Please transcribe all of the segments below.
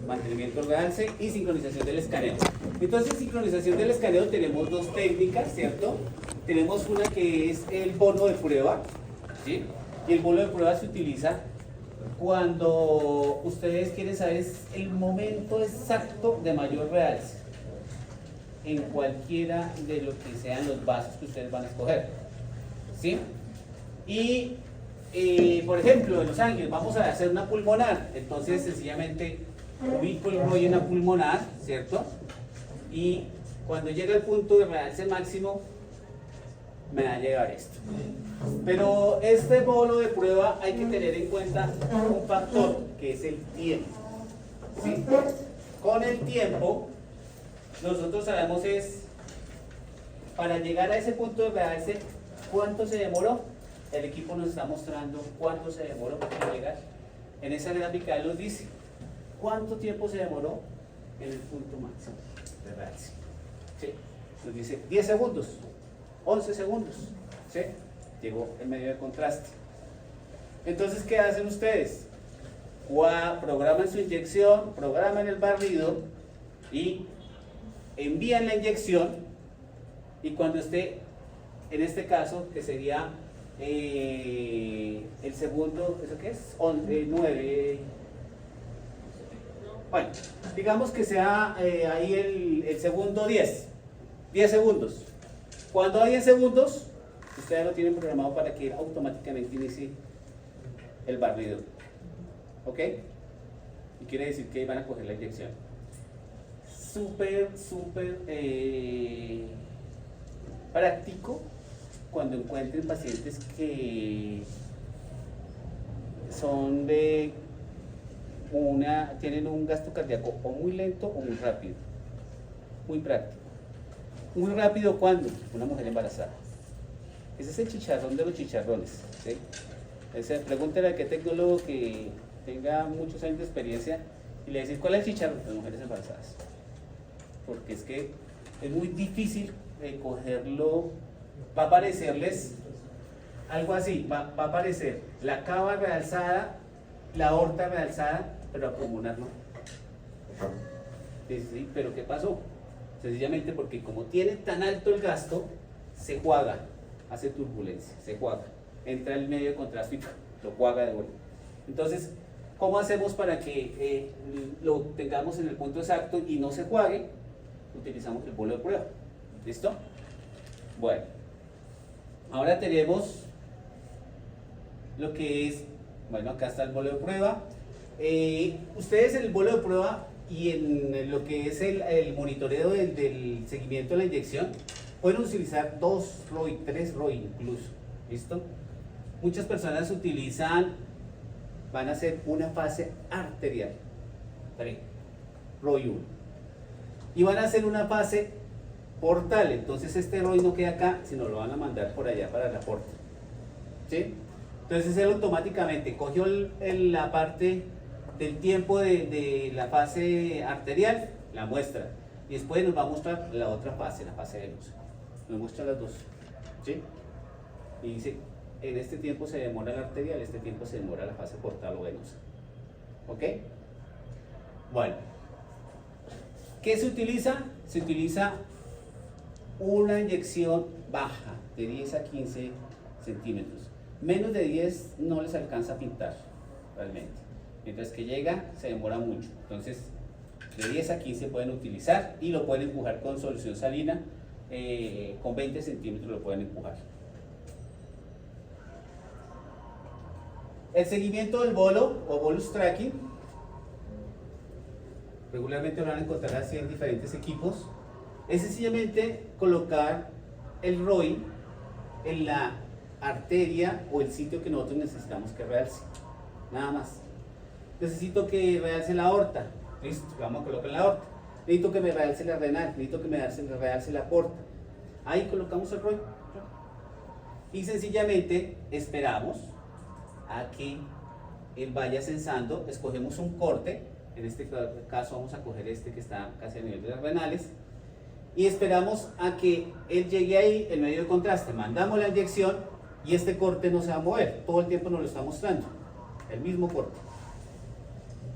mantenimiento del realce y sincronización del escaneo. Entonces, sincronización del escaneo tenemos dos técnicas, ¿cierto? Tenemos una que es el bono de prueba, ¿sí? Y el bono de prueba se utiliza cuando ustedes quieren saber el momento exacto de mayor realce en cualquiera de lo que sean los vasos que ustedes van a escoger, ¿sí? Y por ejemplo, en Los Ángeles vamos a hacer una pulmonar, entonces sencillamente ubico el rollo en la pulmonar, ¿cierto? Y cuando llega el punto de realce máximo, me va a llegar esto. Pero este bono de prueba hay que tener en cuenta un factor, que es el tiempo, ¿sí? Con el tiempo, nosotros sabemos para llegar a ese punto de realce, ¿cuánto se demoró? El equipo nos está mostrando cuánto se demoró para llegar. En esa gráfica nos dice cuánto tiempo se demoró en el punto máximo de realce. ¿Sí? Nos dice 10 segundos, 11 segundos. ¿Sí? Llegó el medio de contraste. Entonces, ¿qué hacen ustedes? Programan su inyección, programan el barrido y envían la inyección, y cuando esté, en este caso, que sería el segundo, ¿eso qué es? 9. Bueno, digamos que sea ahí el segundo 10 segundos. Cuando hay 10 segundos, ustedes lo tienen programado para que automáticamente inicie el barrido. ¿Ok? Y quiere decir que van a coger la inyección. Súper práctico cuando encuentren pacientes que son tienen un gasto cardíaco o muy lento o muy rápido. Muy práctico. Muy rápido cuando una mujer embarazada. Ese es el chicharrón de los chicharrones, ¿sí? Pregúntale a qué tecnólogo que tenga muchos años de experiencia y le decís ¿cuál es el chicharrón? Las mujeres embarazadas. Porque es que es muy difícil cogerlo. Va a aparecerles algo así, va a aparecer la cava realzada, la aorta realzada, pero a pulmonar no. Sí, pero ¿qué pasó? Sencillamente porque como tiene tan alto el gasto, se juega, hace turbulencia, se juega, entra el medio de contraste y lo juega de vuelta. Entonces, ¿cómo hacemos para que lo tengamos en el punto exacto y no se juegue? Utilizamos el bolo de prueba. ¿Listo? Bueno, ahora tenemos lo que es, bueno, acá está el bolo de prueba. Ustedes en el bolo de prueba y en lo que es el monitoreo del seguimiento de la inyección, pueden utilizar 2 ROI, 3 ROI incluso. ¿Listo? Muchas personas van a hacer una fase arterial, 3, ROI 1, y van a hacer una fase portal. Entonces este ROI no queda acá, sino lo van a mandar por allá para la porta. ¿Sí? Entonces él automáticamente cogió la parte del tiempo de la fase arterial, la muestra, y después nos va a mostrar la otra fase, la fase venosa. Nos muestra las dos. ¿Sí? Y dice, en este tiempo se demora la arterial, en este tiempo se demora la fase portal o venosa. ¿Ok? Bueno, ¿qué se utiliza? Se utiliza una inyección baja, de 10 a 15 centímetros. Menos de 10 no les alcanza a pintar, realmente. Mientras que llega, se demora mucho. Entonces, de 10 a 15 pueden utilizar y lo pueden empujar con solución salina. Con 20 centímetros lo pueden empujar. El seguimiento del bolo o bolus tracking, regularmente lo van a encontrar así en diferentes equipos. Es sencillamente colocar el ROI en la arteria o el sitio que nosotros necesitamos que realce. Nada más. Necesito que realce la aorta. Listo, vamos a colocar la aorta. Necesito que me realce la renal. Necesito que me realce la porta. Ahí colocamos el ROI. Y sencillamente esperamos a que él vaya censando. Escogemos un corte. En este caso vamos a coger este que está casi a nivel de las renales. Y esperamos a que él llegue ahí, el medio de contraste. Mandamos la inyección y este corte no se va a mover. Todo el tiempo nos lo está mostrando. El mismo corte.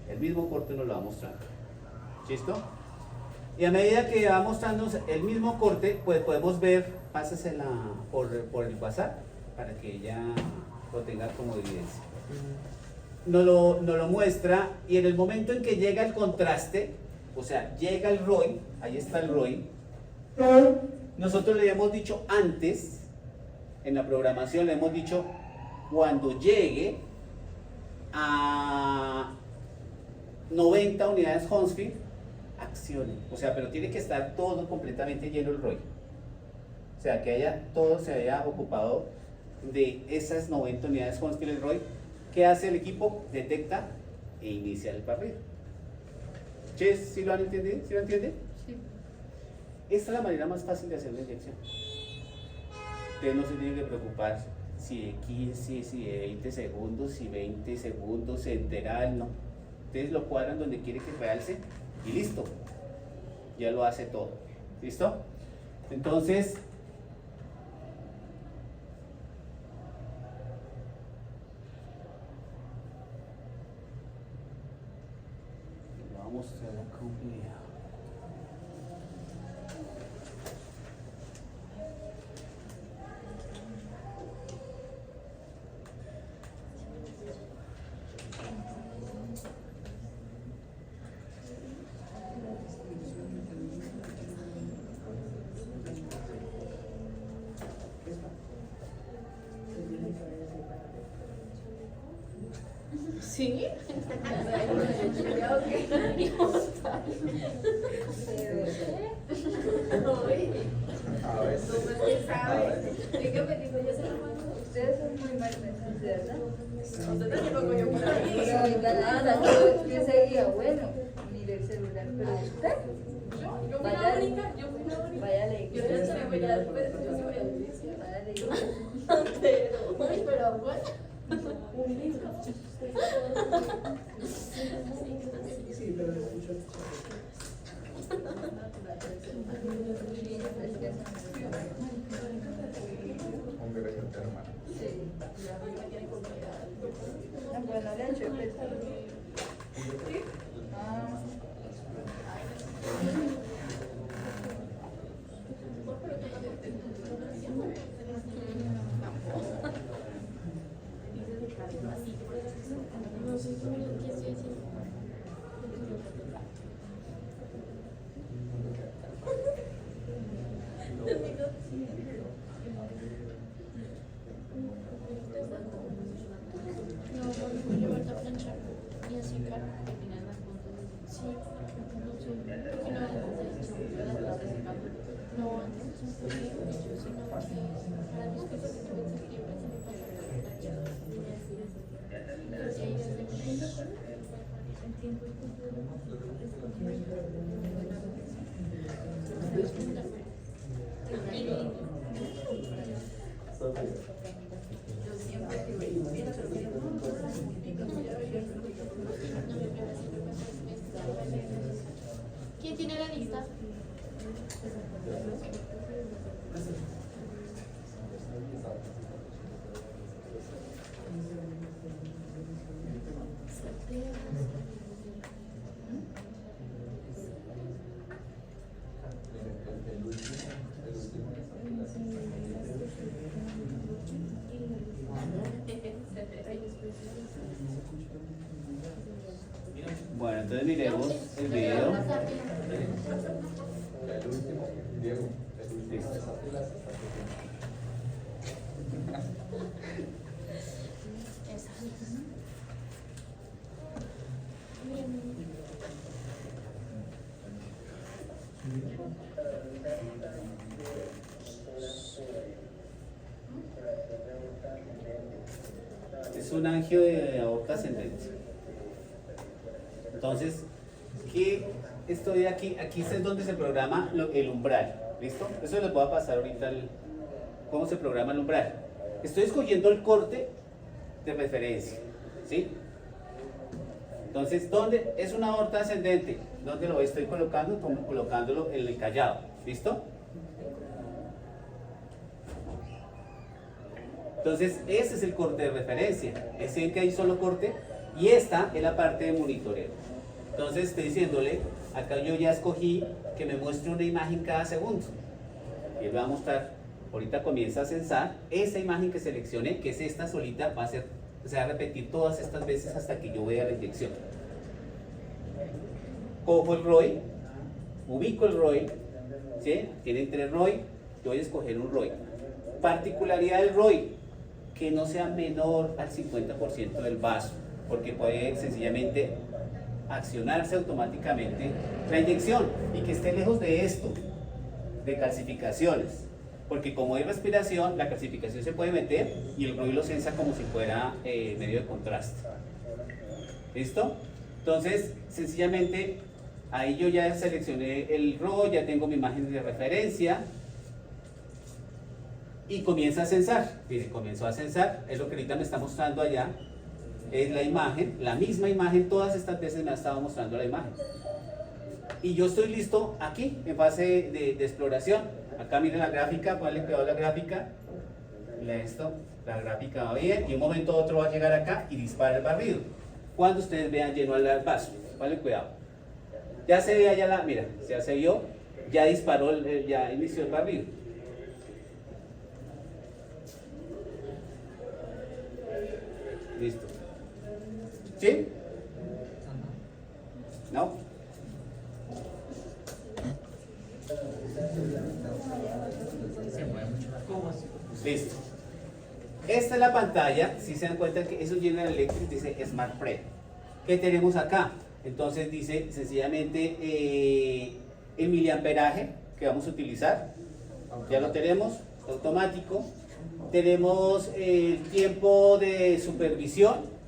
El mismo corte nos lo va mostrando. ¿Listo? Y a medida que va mostrándonos el mismo corte, pues podemos ver, pásasela por el WhatsApp para que ella lo tenga como evidencia. Nos lo muestra, y en el momento en que llega el contraste, o sea, llega el ROI, ahí está el ROI, nosotros le hemos dicho antes, en la programación le hemos dicho, cuando llegue a 90 unidades Hounsfield, accione. O sea, pero tiene que estar todo completamente lleno el ROI. O sea, que todo se haya ocupado de esas 90 unidades Hounsfield el ROI. ¿Qué hace el equipo? Detecta e inicia el barrido. ¿Sí lo han entendido? ¿Sí lo entienden? Sí. Esta es la manera más fácil de hacer la inyección. Ustedes no se tienen que preocupar si de 15, si de 20 segundos, si 20 segundos, enteral, no. Ustedes lo cuadran donde quieren que realce y listo. Ya lo hace todo. ¿Listo? Entonces, lo vamos a mostrar acá un video. ¿Sí? Ustedes son muy mal pensados, ¿verdad? Yo seguía, bueno, mire el celular, pero usted vaya a la iglesia. Vaya a la iglesia. Pero bueno. Sí, pero lo escucho. Bueno, le han hecho ¿Quién tiene la lista? Bueno, entonces miremos el video. Listo. Es un angio de aorta ascendente. Entonces, ¿qué estoy aquí? Aquí es donde se programa el umbral. ¿Listo? Eso les voy a pasar ahorita cómo se programa el umbral. Estoy escogiendo el corte de referencia. ¿Sí? Entonces, ¿dónde es una aorta ascendente? ¿Dónde lo estoy colocando? Como colocándolo en el callado. ¿Listo? Entonces, ese es el corte de referencia. Es el que hay solo corte Y esta es la parte de monitoreo. Entonces estoy diciéndole, acá yo ya escogí que me muestre una imagen cada segundo. Y él va a mostrar, ahorita comienza a censar, esa imagen que seleccioné, que es esta solita, se va a repetir todas estas veces hasta que yo vea la inyección. Cojo el ROI, ubico el ROI, ¿sí? Tienen 3 ROI, yo voy a escoger un ROI. Particularidad del ROI, que no sea menor al 50% del vaso, porque puede sencillamente accionarse automáticamente la inyección y que esté lejos de esto, de calcificaciones, porque como hay respiración, la calcificación se puede meter y el ROI lo sensa como si fuera medio de contraste. ¿Listo? Entonces, sencillamente, ahí yo ya seleccioné el ROI, ya tengo mi imagen de referencia y comienza a censar. Miren, comenzó a censar, es lo que ahorita me está mostrando allá. Es la imagen, la misma imagen, todas estas veces me ha estado mostrando la imagen. Y yo estoy listo aquí, en fase de exploración. Acá miren la gráfica, ponle cuidado a la gráfica. La gráfica va bien, y un momento u otro va a llegar acá y dispara el barrido. Cuando ustedes vean lleno el vaso, ponle cuidado. Ya se ve allá mira, ya se vio, ya disparó, ya inició el barrido. Listo. ¿Sí? ¿No? Listo. Esta es la pantalla. Si se dan cuenta que eso General Electric dice Smart Pre. ¿Qué tenemos acá? Entonces dice sencillamente el miliamperaje que vamos a utilizar. Ya lo tenemos, automático. Tenemos el tiempo de supervisión.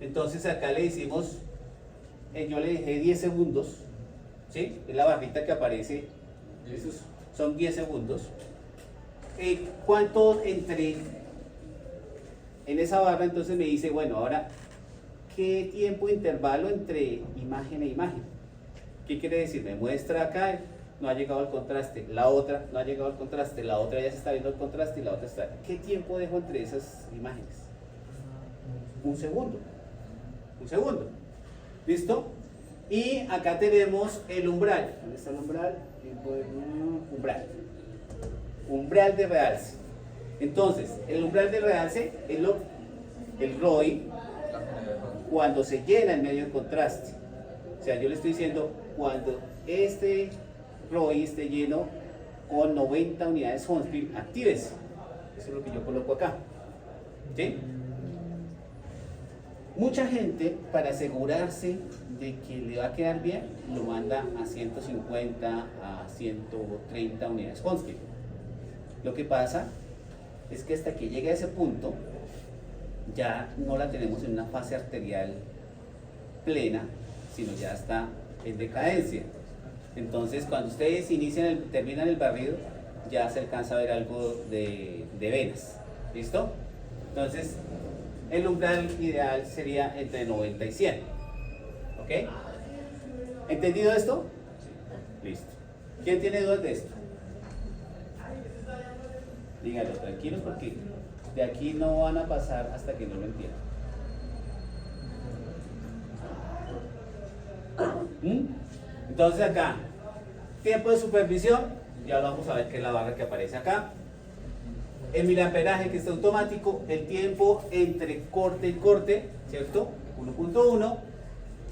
Entonces acá le decimos, yo le dejé 10 segundos, ¿sí? Es la barrita que aparece, esos son 10 segundos. ¿Cuánto entre en esa barra? Entonces me dice, bueno, ahora, ¿qué tiempo intervalo entre imagen e imagen? ¿Qué quiere decir? Me muestra acá, no ha llegado al contraste, la otra no ha llegado al contraste, la otra ya se está viendo el contraste y la otra está. ¿Qué tiempo dejo entre esas imágenes? Un segundo. Un segundo. ¿Listo? Y acá tenemos el umbral. ¿Dónde está el umbral? Umbral. Umbral de realce. Entonces, el umbral de realce es el ROI cuando se llena el medio de contraste. O sea, yo le estoy diciendo cuando este ROI esté lleno con 90 unidades Hounsfield, actívese. Eso es lo que yo coloco acá. ¿Sí? Mucha gente, para asegurarse de que le va a quedar bien, lo manda a 150 a 130 unidades Hounsfield. Lo que pasa es que hasta que llegue a ese punto, ya no la tenemos en una fase arterial plena, sino ya está en decadencia. Entonces, cuando ustedes terminan el barrido, ya se alcanza a ver algo de venas. ¿Listo? Entonces, el umbral ideal sería entre 90 y 100. ¿Ok? ¿Entendido esto? Listo. ¿Quién tiene dudas de esto? Díganlo, tranquilos, porque de aquí no van a pasar hasta que no lo entiendan. Entonces acá, tiempo de supervisión, ya vamos a ver que es la barra que aparece acá. El miliamperaje que está automático, el tiempo entre corte y corte, ¿cierto? 1.1.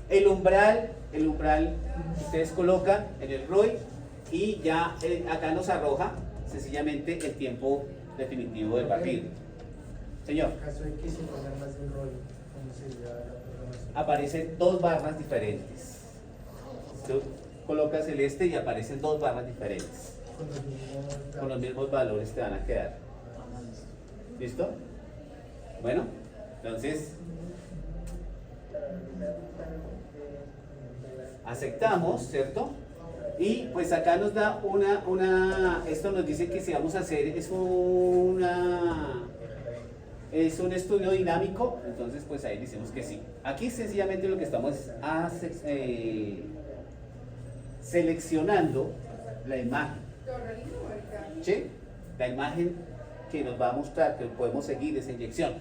El umbral ustedes colocan en el ROI y ya acá nos arroja sencillamente el tiempo definitivo del barrido. Señor. En caso de que se ponga más de un ROI, ¿cómo sería la programación? Aparecen dos barras diferentes. Tú colocas el y aparecen dos barras diferentes. Con los mismos valores te van a quedar. ¿Listo? Bueno, entonces aceptamos, ¿cierto? Y pues acá nos da esto nos dice que si vamos a hacer es un estudio dinámico, entonces pues ahí decimos que sí. Aquí sencillamente lo que estamos seleccionando la imagen, ¿sí? La imagen que nos va a mostrar que podemos seguir esa inyección.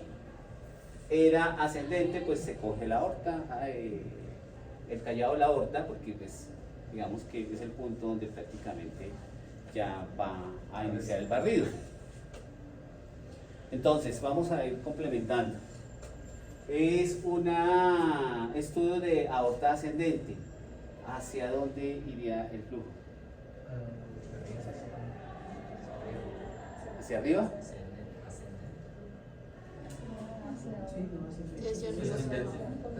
era ascendente, pues se coge la aorta, el callado de la aorta, porque pues digamos que es el punto donde prácticamente ya va a iniciar el barrido. Entonces vamos a ir complementando. Es un estudio de aorta ascendente. ¿Hacia dónde iría el flujo? ¿Hacia arriba?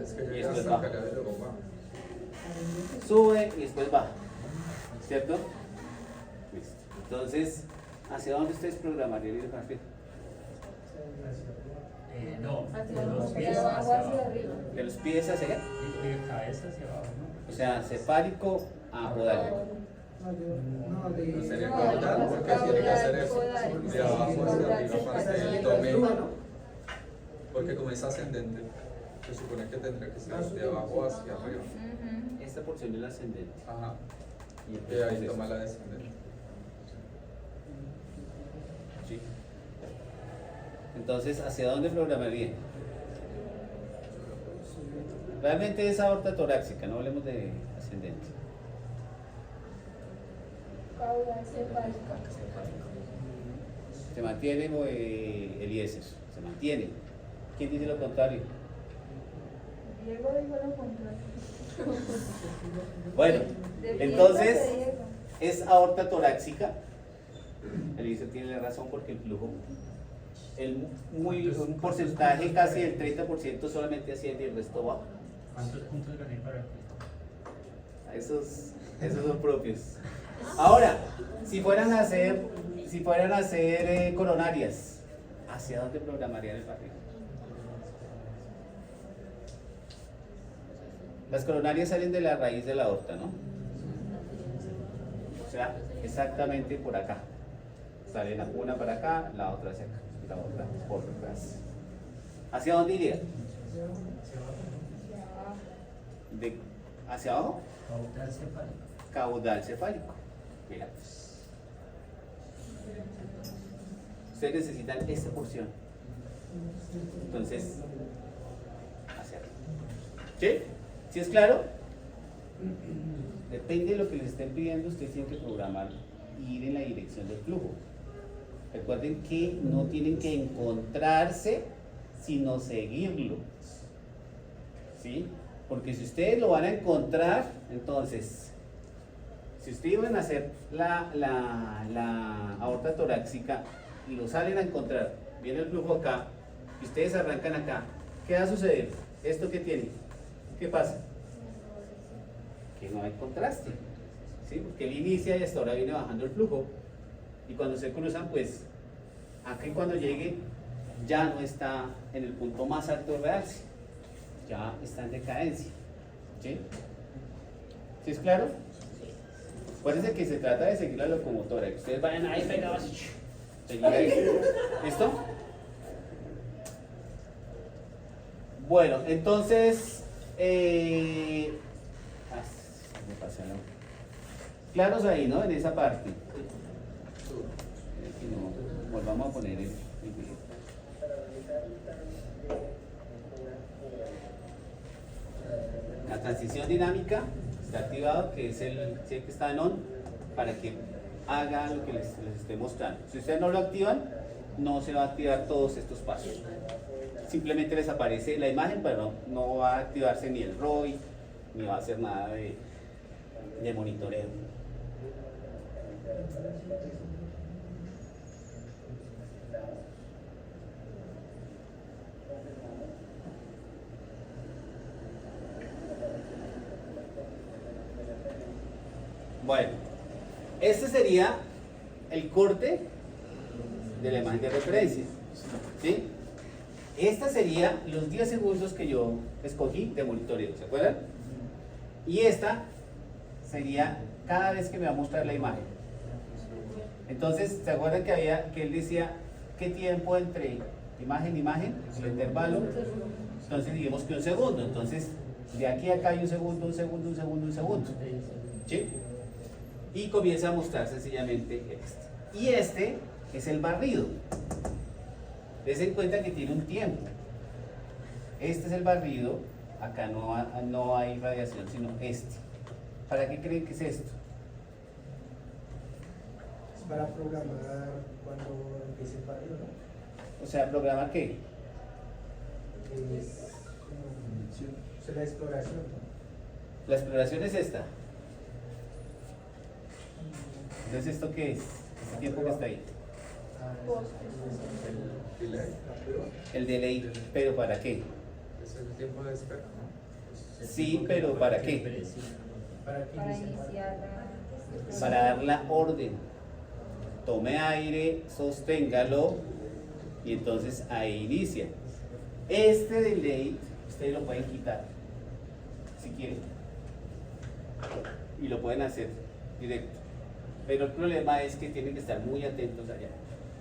Es que Y ya después está baja. callado y luego baja. Sube y después baja, ¿cierto? Listo. Entonces, ¿hacia dónde ustedes programarían el barrido? No, Hacia de los abajo, pies de abajo hacia hacia abajo. arriba. De los pies hacia allá, De cabeza hacia abajo, ¿no? o sea, cefálico a podálico. No sería No, caudal, no, porque tiene que hacer eso. caudal. De abajo hacia arriba para que Hacia tome. arriba. Porque como es ascendente, se supone que tendría que ser de abajo hacia arriba. Ujú. Esta porción es la ascendente. Ajá. Y Y entonces, ahí pues, toma la descendente. ¿sí? Entonces, ¿hacia dónde programarían? Realmente es aorta torácica, no hablemos de ascendente. Caudal cefálica. Se mantiene Eliezer, se mantiene. ¿Quién dice lo contrario? Diego dijo lo contrario. Bueno, De entonces Diego. es aorta torácica. Eliezer tiene razón porque el flujo, un porcentaje casi del 30% solamente asciende y el resto baja. ¿Cuántos puntos gané para ti? Esos son propios. Ahora, si fueran a hacer coronarias, ¿hacia dónde programarían el barrido? Las coronarias salen de la raíz de la aorta, ¿no? O sea, exactamente por acá. Salen una para acá, la otra hacia acá, la otra por detrás. ¿Hacia dónde iría? ¿Hacia abajo? Caudal cefálico. Caudal cefálico. Mira. Ustedes necesitan esta porción. Entonces, hacia arriba. ¿Sí? ¿Sí es claro? Depende de lo que les estén pidiendo, ustedes tienen que programar y ir en la dirección del flujo. Recuerden que no tienen que encontrarse, sino seguirlo. ¿Sí? Porque si ustedes lo van a encontrar, entonces, si ustedes iban a hacer la aorta torácica y lo salen a encontrar, viene el flujo acá, y ustedes arrancan acá, ¿qué va a suceder? ¿Esto qué tiene? ¿Qué pasa? Que no hay contraste, ¿sí? Porque él inicia y hasta ahora viene bajando el flujo, y cuando se cruzan, pues, aquí cuando llegue, ya no está en el punto más alto de realce, ya está en decadencia, ¿sí? ¿Sí es claro? Acuérdense que se trata de seguir la locomotora, que ustedes vayan ahí pegados, seguir ahí. ¿Listo? Bueno, entonces, me pasé, ¿no? Claros ahí, ¿no? En esa parte. Que no, volvamos a poner el video. La transición dinámica está activado, que es el que está en on, para que haga lo que les esté mostrando. Si ustedes no lo activan, no se va a activar todos estos pasos. Simplemente les aparece la imagen, pero no va a activarse ni el ROI, ni va a hacer nada de monitoreo. Bueno, este sería el corte de la imagen de referencia, ¿sí? Esta sería los 10 segundos que yo escogí de monitoreo, ¿se acuerdan? Y esta sería cada vez que me va a mostrar la imagen. Entonces, ¿se acuerdan que él decía qué tiempo entre imagen y imagen, el intervalo? Entonces digamos que un segundo. Entonces, de aquí a acá hay un segundo, un segundo, un segundo, un segundo. ¿Sí? Y comienza a mostrar sencillamente este. Y este es el barrido. Des en cuenta que tiene un tiempo. Este es el barrido, acá no hay radiación, sino este. ¿Para qué creen que es esto? Es para programar cuando empiece el barrio, ¿no? O sea, ¿programar qué? Es la exploración, ¿no? La exploración es esta. Entonces, ¿esto qué es? Este tiempo que está ahí. El delay, El delay, ¿pero para qué? es el tiempo de espera, ¿no? Sí, pero ¿para qué? Para que Para inicie el barrio. iniciar la... Para dar la orden. Tome aire, sosténgalo y entonces ahí inicia. Este delay, ustedes lo pueden quitar si quieren y lo pueden hacer directo. Pero el problema es que tienen que estar muy atentos allá,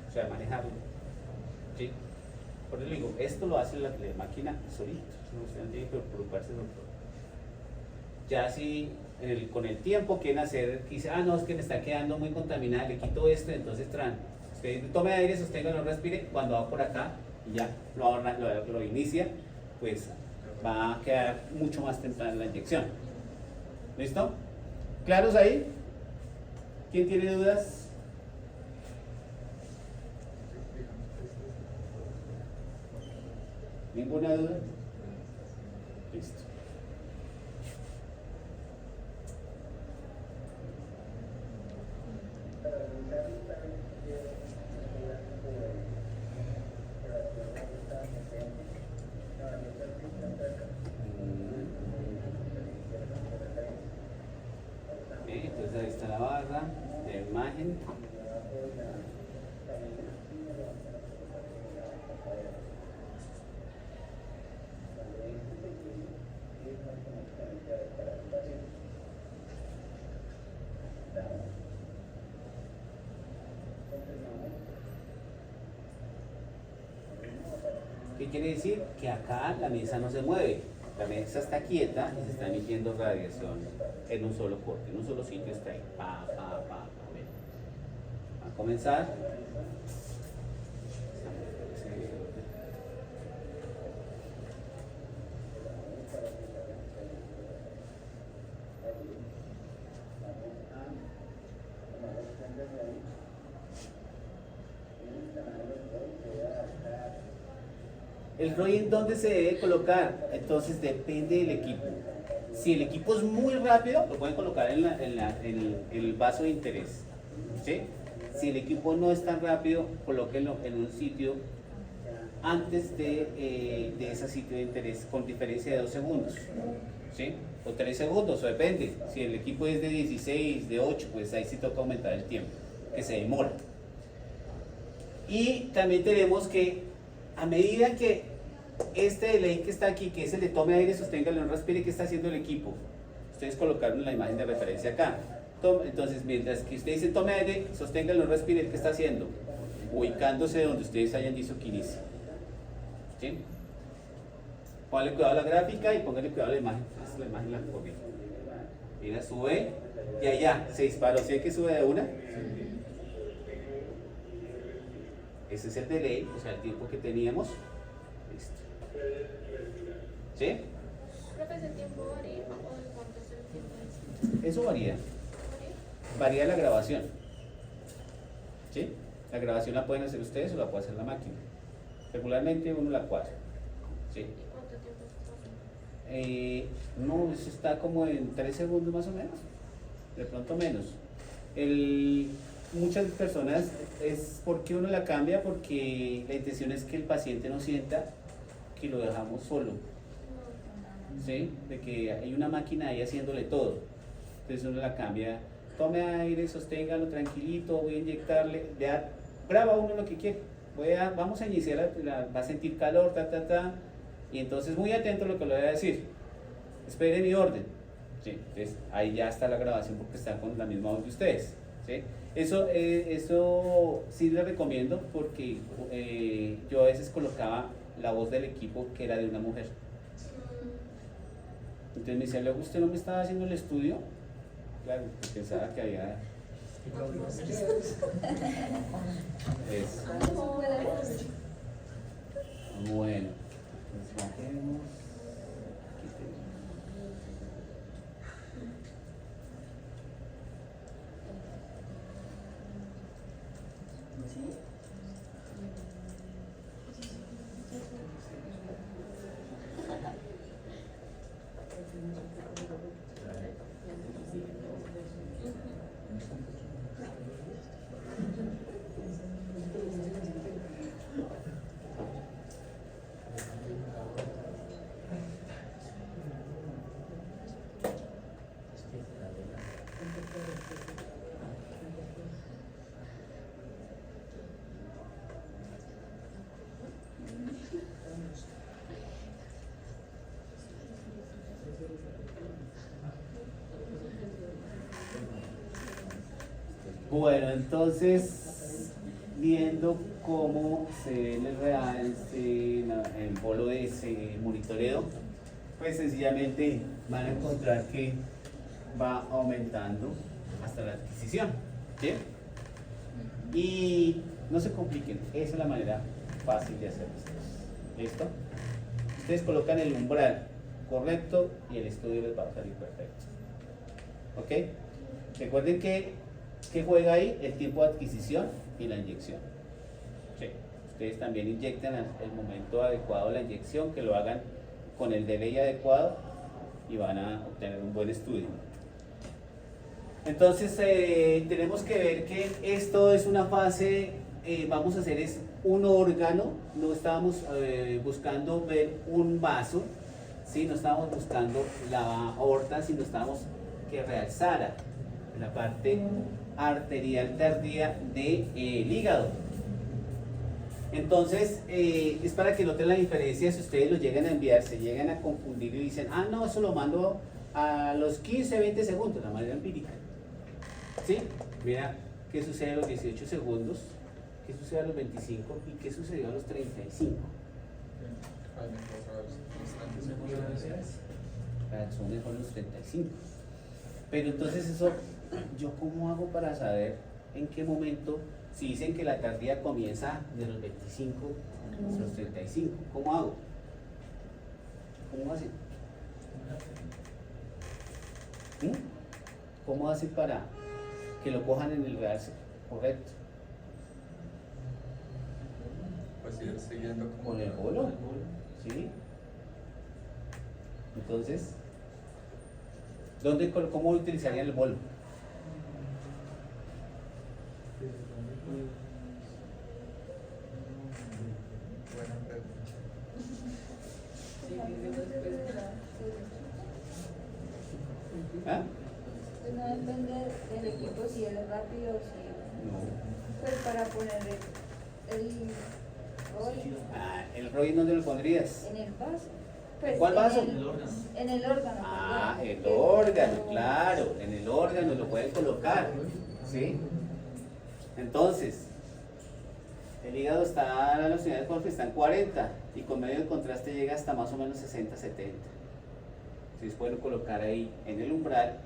o sea, manejarlo. ¿Sí? Por eso digo, esto lo hace la máquina solito, no usted no tiene que preocuparse de todo. Ya si con el tiempo quieren hacer, dice, no, es que me está quedando muy contaminada, le quito esto, entonces usted tome aire, sosténgalo, respire, cuando va por acá y ya lo inicia, pues va a quedar mucho más temprana la inyección. ¿Listo? ¿Claros ahí? ¿Quién tiene dudas? ¿Ninguna duda? Listo. Entonces ahí está la barra de imagen. ¿Qué quiere decir? Que acá la mesa no se mueve, la mesa está quieta y se está emitiendo radiación en un solo corte, en un solo sitio está ahí. Bien. Va a comenzar. El ROI, ¿dónde se debe colocar? Entonces depende del equipo. Si el equipo es muy rápido, lo pueden colocar en el vaso de interés. ¿Sí? Si el equipo no es tan rápido, colóquenlo en un sitio antes de ese sitio de interés con diferencia de 2 segundos. ¿Sí? O 3 segundos, o depende. Si el equipo es de 16, de 8, pues ahí sí toca aumentar el tiempo, que se demora. Y también tenemos que, a medida que este delay que está aquí, que es el de tome aire, sosténgalo, no respire, ¿qué está haciendo el equipo? Ustedes colocaron la imagen de referencia acá. Entonces, mientras que usted dice tome aire, sosténgalo, no respire, ¿qué está haciendo? Ubicándose donde ustedes hayan dicho que inicie. ¿Sí? Pónganle cuidado a la gráfica y pónganle cuidado a la imagen. Esta es la imagen, la copia. Mira, sube y allá se disparó. ¿Sí que sube de una? Ese es el delay, o sea, el tiempo que teníamos. Listo. ¿Sí? Profe, ¿ese tiempo varía o en cuánto es el tiempo? Eso varía. Varía la grabación. ¿Sí? La grabación la pueden hacer ustedes o la puede hacer la máquina. Regularmente uno la cuadra. ¿Sí? ¿Y cuánto tiempo está? No, eso está como en 3 segundos más o menos. De pronto menos. Muchas personas es porque uno la cambia porque la intención es que el paciente no sienta que lo dejamos solo. ¿Sí? De que hay una máquina ahí haciéndole todo. Entonces uno la cambia, tome aire, sosténgalo tranquilito, voy a inyectarle, graba uno lo que quiere. Vamos a iniciar, va a sentir calor, y entonces muy atento a lo que le voy a decir. Espere mi orden. ¿Sí? Entonces ahí ya está la grabación porque está con la misma voz de ustedes. ¿Sí? Eso sí les recomiendo porque yo a veces colocaba la voz del equipo que era de una mujer. Entonces me decía, luego usted no me estaba haciendo el estudio. Claro, porque pensaba que había. Bueno, Nos bajemos. Aquí tenemos. Bueno, entonces, viendo cómo se ve en el realce, el bolo de ese monitoreo, pues sencillamente van a encontrar que va aumentando hasta la adquisición. ¿Sí? Y no se compliquen, esa es la manera fácil de hacer esto. ¿Listo? Ustedes colocan el umbral correcto y el estudio les va a salir perfecto. ¿Ok? Recuerden que juega ahí el tiempo de adquisición y la inyección. Sí. Ustedes también inyectan el momento adecuado de la inyección, que lo hagan con el delay adecuado y van a obtener un buen estudio. Entonces tenemos que ver que esto es una fase, vamos a hacer es un órgano, no estábamos buscando ver un vaso, ¿sí? No estábamos buscando la aorta, sino estábamos que realzara la parte arterial tardía del hígado. Entonces es para que noten la diferencia. Si ustedes lo llegan a enviar, se llegan a confundir y dicen, ah no, eso lo mando a los 15-20 segundos, la manera empírica. ¿Sí? Mira qué sucede a los 18 segundos, qué sucede a los 25 y qué sucedió a los 35. Son mejor los 35. Pero entonces eso, ¿yo cómo hago para saber en qué momento? Si dicen que la tardía comienza de los 25 a los 35, ¿cómo hago? ¿Cómo hacen? ¿Cómo hacen para que lo cojan en el realce correcto? Pues ir siguiendo como Con el bolo, ¿sí? Entonces, ¿cómo utilizarían el bolo? Buena pregunta. ¿Ah? Pues no depende del equipo si es rápido o si... No. Pues para poner el rollo Ah, ¿el rollo dónde lo pondrías? en el vaso. Pues ¿Cuál vaso? En el órgano. Ah, perdón. el órgano, claro, en el órgano lo pueden colocar, ¿sí? Entonces, el hígado está, la velocidad de golpe está en 40 y con medio de contraste llega hasta más o menos 60-70. Entonces pueden colocar ahí en el umbral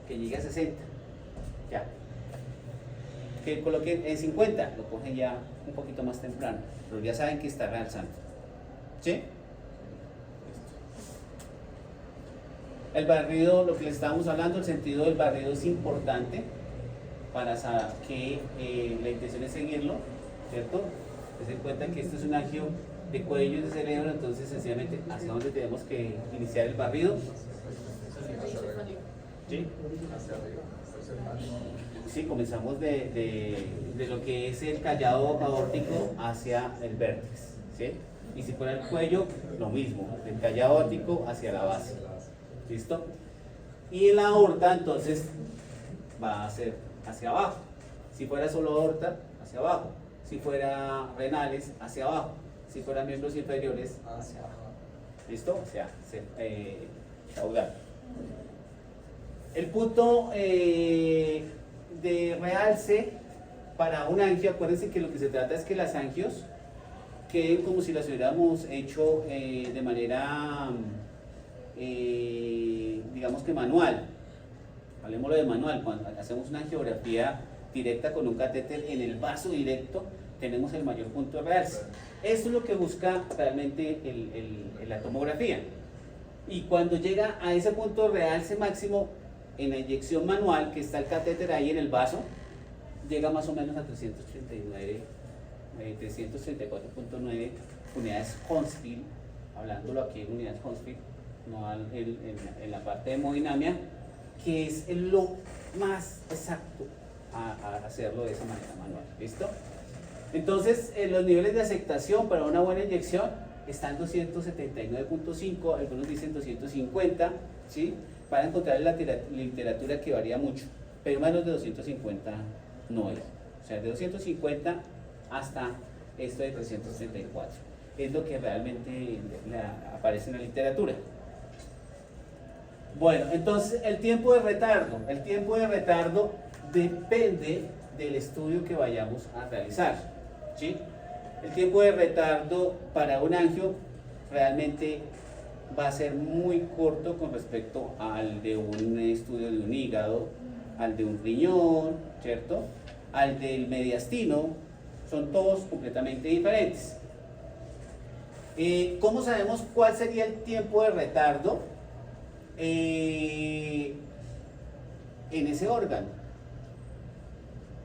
que llegue a 60, ya. Que coloquen en 50, lo cogen ya un poquito más temprano, pero ya saben que está realzando, ¿sí? El barrido, lo que les estábamos hablando, el sentido del barrido es importante para saber que la intención es seguirlo, ¿cierto? Se den cuenta que esto es un angio de cuello y de cerebro, entonces sencillamente hacia dónde tenemos que iniciar el barrido. Hacia arriba. ¿Sí? Hacia arriba. Hacia el baño. Sí, comenzamos de lo que es el callado aórtico hacia el vértex, ¿sí? Y si fuera el cuello, lo mismo, del callado aórtico hacia la base. ¿Listo? Y la aorta entonces va a ser hacia abajo. Si fuera solo aorta, hacia abajo. Si fuera renales, hacia abajo. Si fuera miembros inferiores, hacia abajo. ¿Listo? O sea, caudal. El punto de realce para un angio, acuérdense que lo que se trata es que las angios queden como si las hubiéramos hecho de manera... digamos que manual, hablemoslo de manual, cuando hacemos una angiografía directa con un catéter en el vaso directo, tenemos el mayor punto de realce. Eso es lo que busca realmente la tomografía. Y cuando llega a ese punto de realce máximo en la inyección manual, que está el catéter ahí en el vaso, llega más o menos a 334.9 unidades Hounsfield, hablándolo aquí en unidades Hounsfield, no en la parte de hemodinamia, que es lo más exacto a hacerlo de esa manera manual. ¿Listo? Entonces, los niveles de aceptación para una buena inyección están 279.5, algunos dicen 250, ¿sí? Para encontrar la literatura que varía mucho, pero menos de 250 no es. O sea, de 250 hasta esto de 334. Es lo que realmente aparece en la literatura. Bueno, entonces el tiempo de retardo. El tiempo de retardo depende del estudio que vayamos a realizar, ¿sí? El tiempo de retardo para un angio realmente va a ser muy corto con respecto al de un estudio de un hígado, al de un riñón, ¿cierto? Al del mediastino, son todos completamente diferentes. ¿Cómo sabemos cuál sería el tiempo de retardo en ese órgano?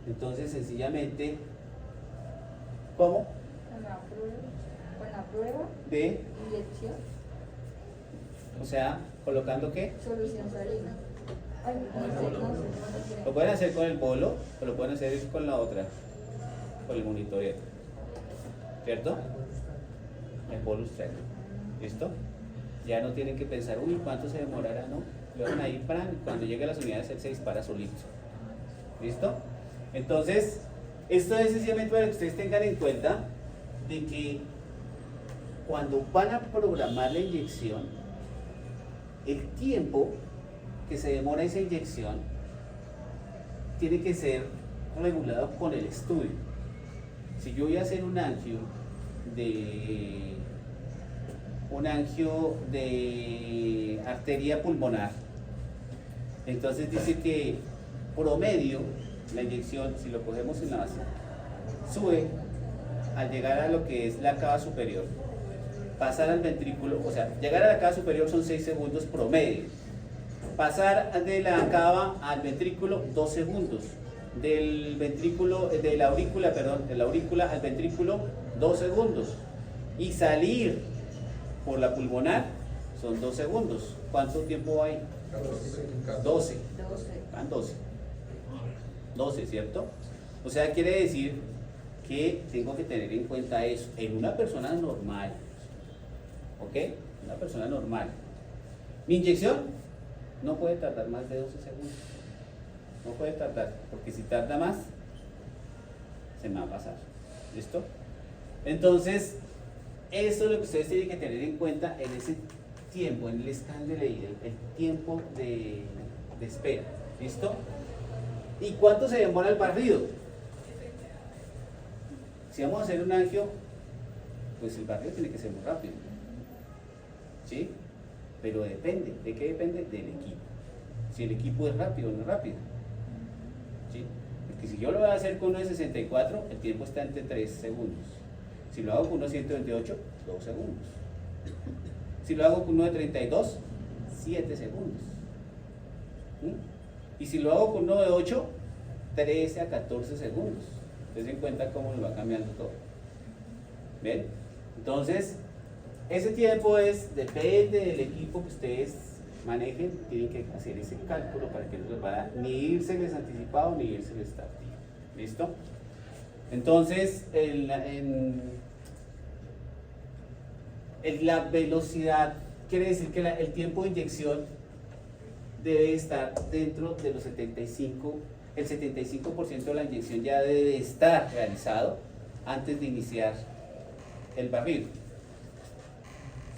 Entonces, sencillamente, ¿cómo? Con la prueba, De, inyección, o sea, colocando ¿qué? solución salina. Ay, no sé. Lo pueden hacer con el bolo o lo pueden hacer con la otra, con el monitoreo, ¿cierto? El bolus track. ¿Listo? Ya no tienen que pensar, uy, ¿cuánto se demorará? No, lo van a ir para cuando llegue a las unidades, él se dispara solito. ¿Listo? Entonces, esto es sencillamente para que ustedes tengan en cuenta de que cuando van a programar la inyección, el tiempo que se demora esa inyección tiene que ser regulado con el estudio. Si yo voy a hacer un angio de arteria pulmonar, entonces dice que promedio la inyección, si lo cogemos en la base, sube al llegar a lo que es la cava superior, pasar al ventrículo, o sea, llegar a la cava superior son 6 segundos promedio, pasar de la cava al ventrículo 2 segundos, del ventrículo, de la aurícula al ventrículo 2 segundos, y salir por la pulmonar son 2 segundos. ¿Cuánto tiempo hay? 12. Van 12, ¿cierto? O sea, quiere decir que tengo que tener en cuenta eso en una persona normal, ¿ok? Una persona normal. Mi inyección no puede tardar más de 12 segundos. No puede tardar, porque si tarda más, se me va a pasar. ¿Listo? Entonces, eso es lo que ustedes tienen que tener en cuenta en ese tiempo, en el scan de ley, el tiempo de espera. ¿Listo? ¿Y cuánto se demora el barrido? Si vamos a hacer un angio, pues el barrido tiene que ser muy rápido, ¿sí? Pero depende, ¿de qué depende? Del equipo. Si el equipo es rápido o no es rápido, ¿sí? Porque si yo lo voy a hacer con uno de 64, el tiempo está entre 3 segundos. Si lo hago con uno de 128, 2 segundos. Si lo hago con uno de 32, 7 segundos. Y si lo hago con uno de 8, 13 a 14 segundos. Entonces en cuenta cómo nos va cambiando todo. ¿Ven? Entonces, ese tiempo depende del equipo que ustedes manejen, tienen que hacer ese cálculo para que no les vaya ni irse anticipado ni irse tardío. ¿Listo? Entonces, la velocidad quiere decir que el tiempo de inyección debe estar dentro de los 75, el 75% de la inyección ya debe estar realizado antes de iniciar el barrido.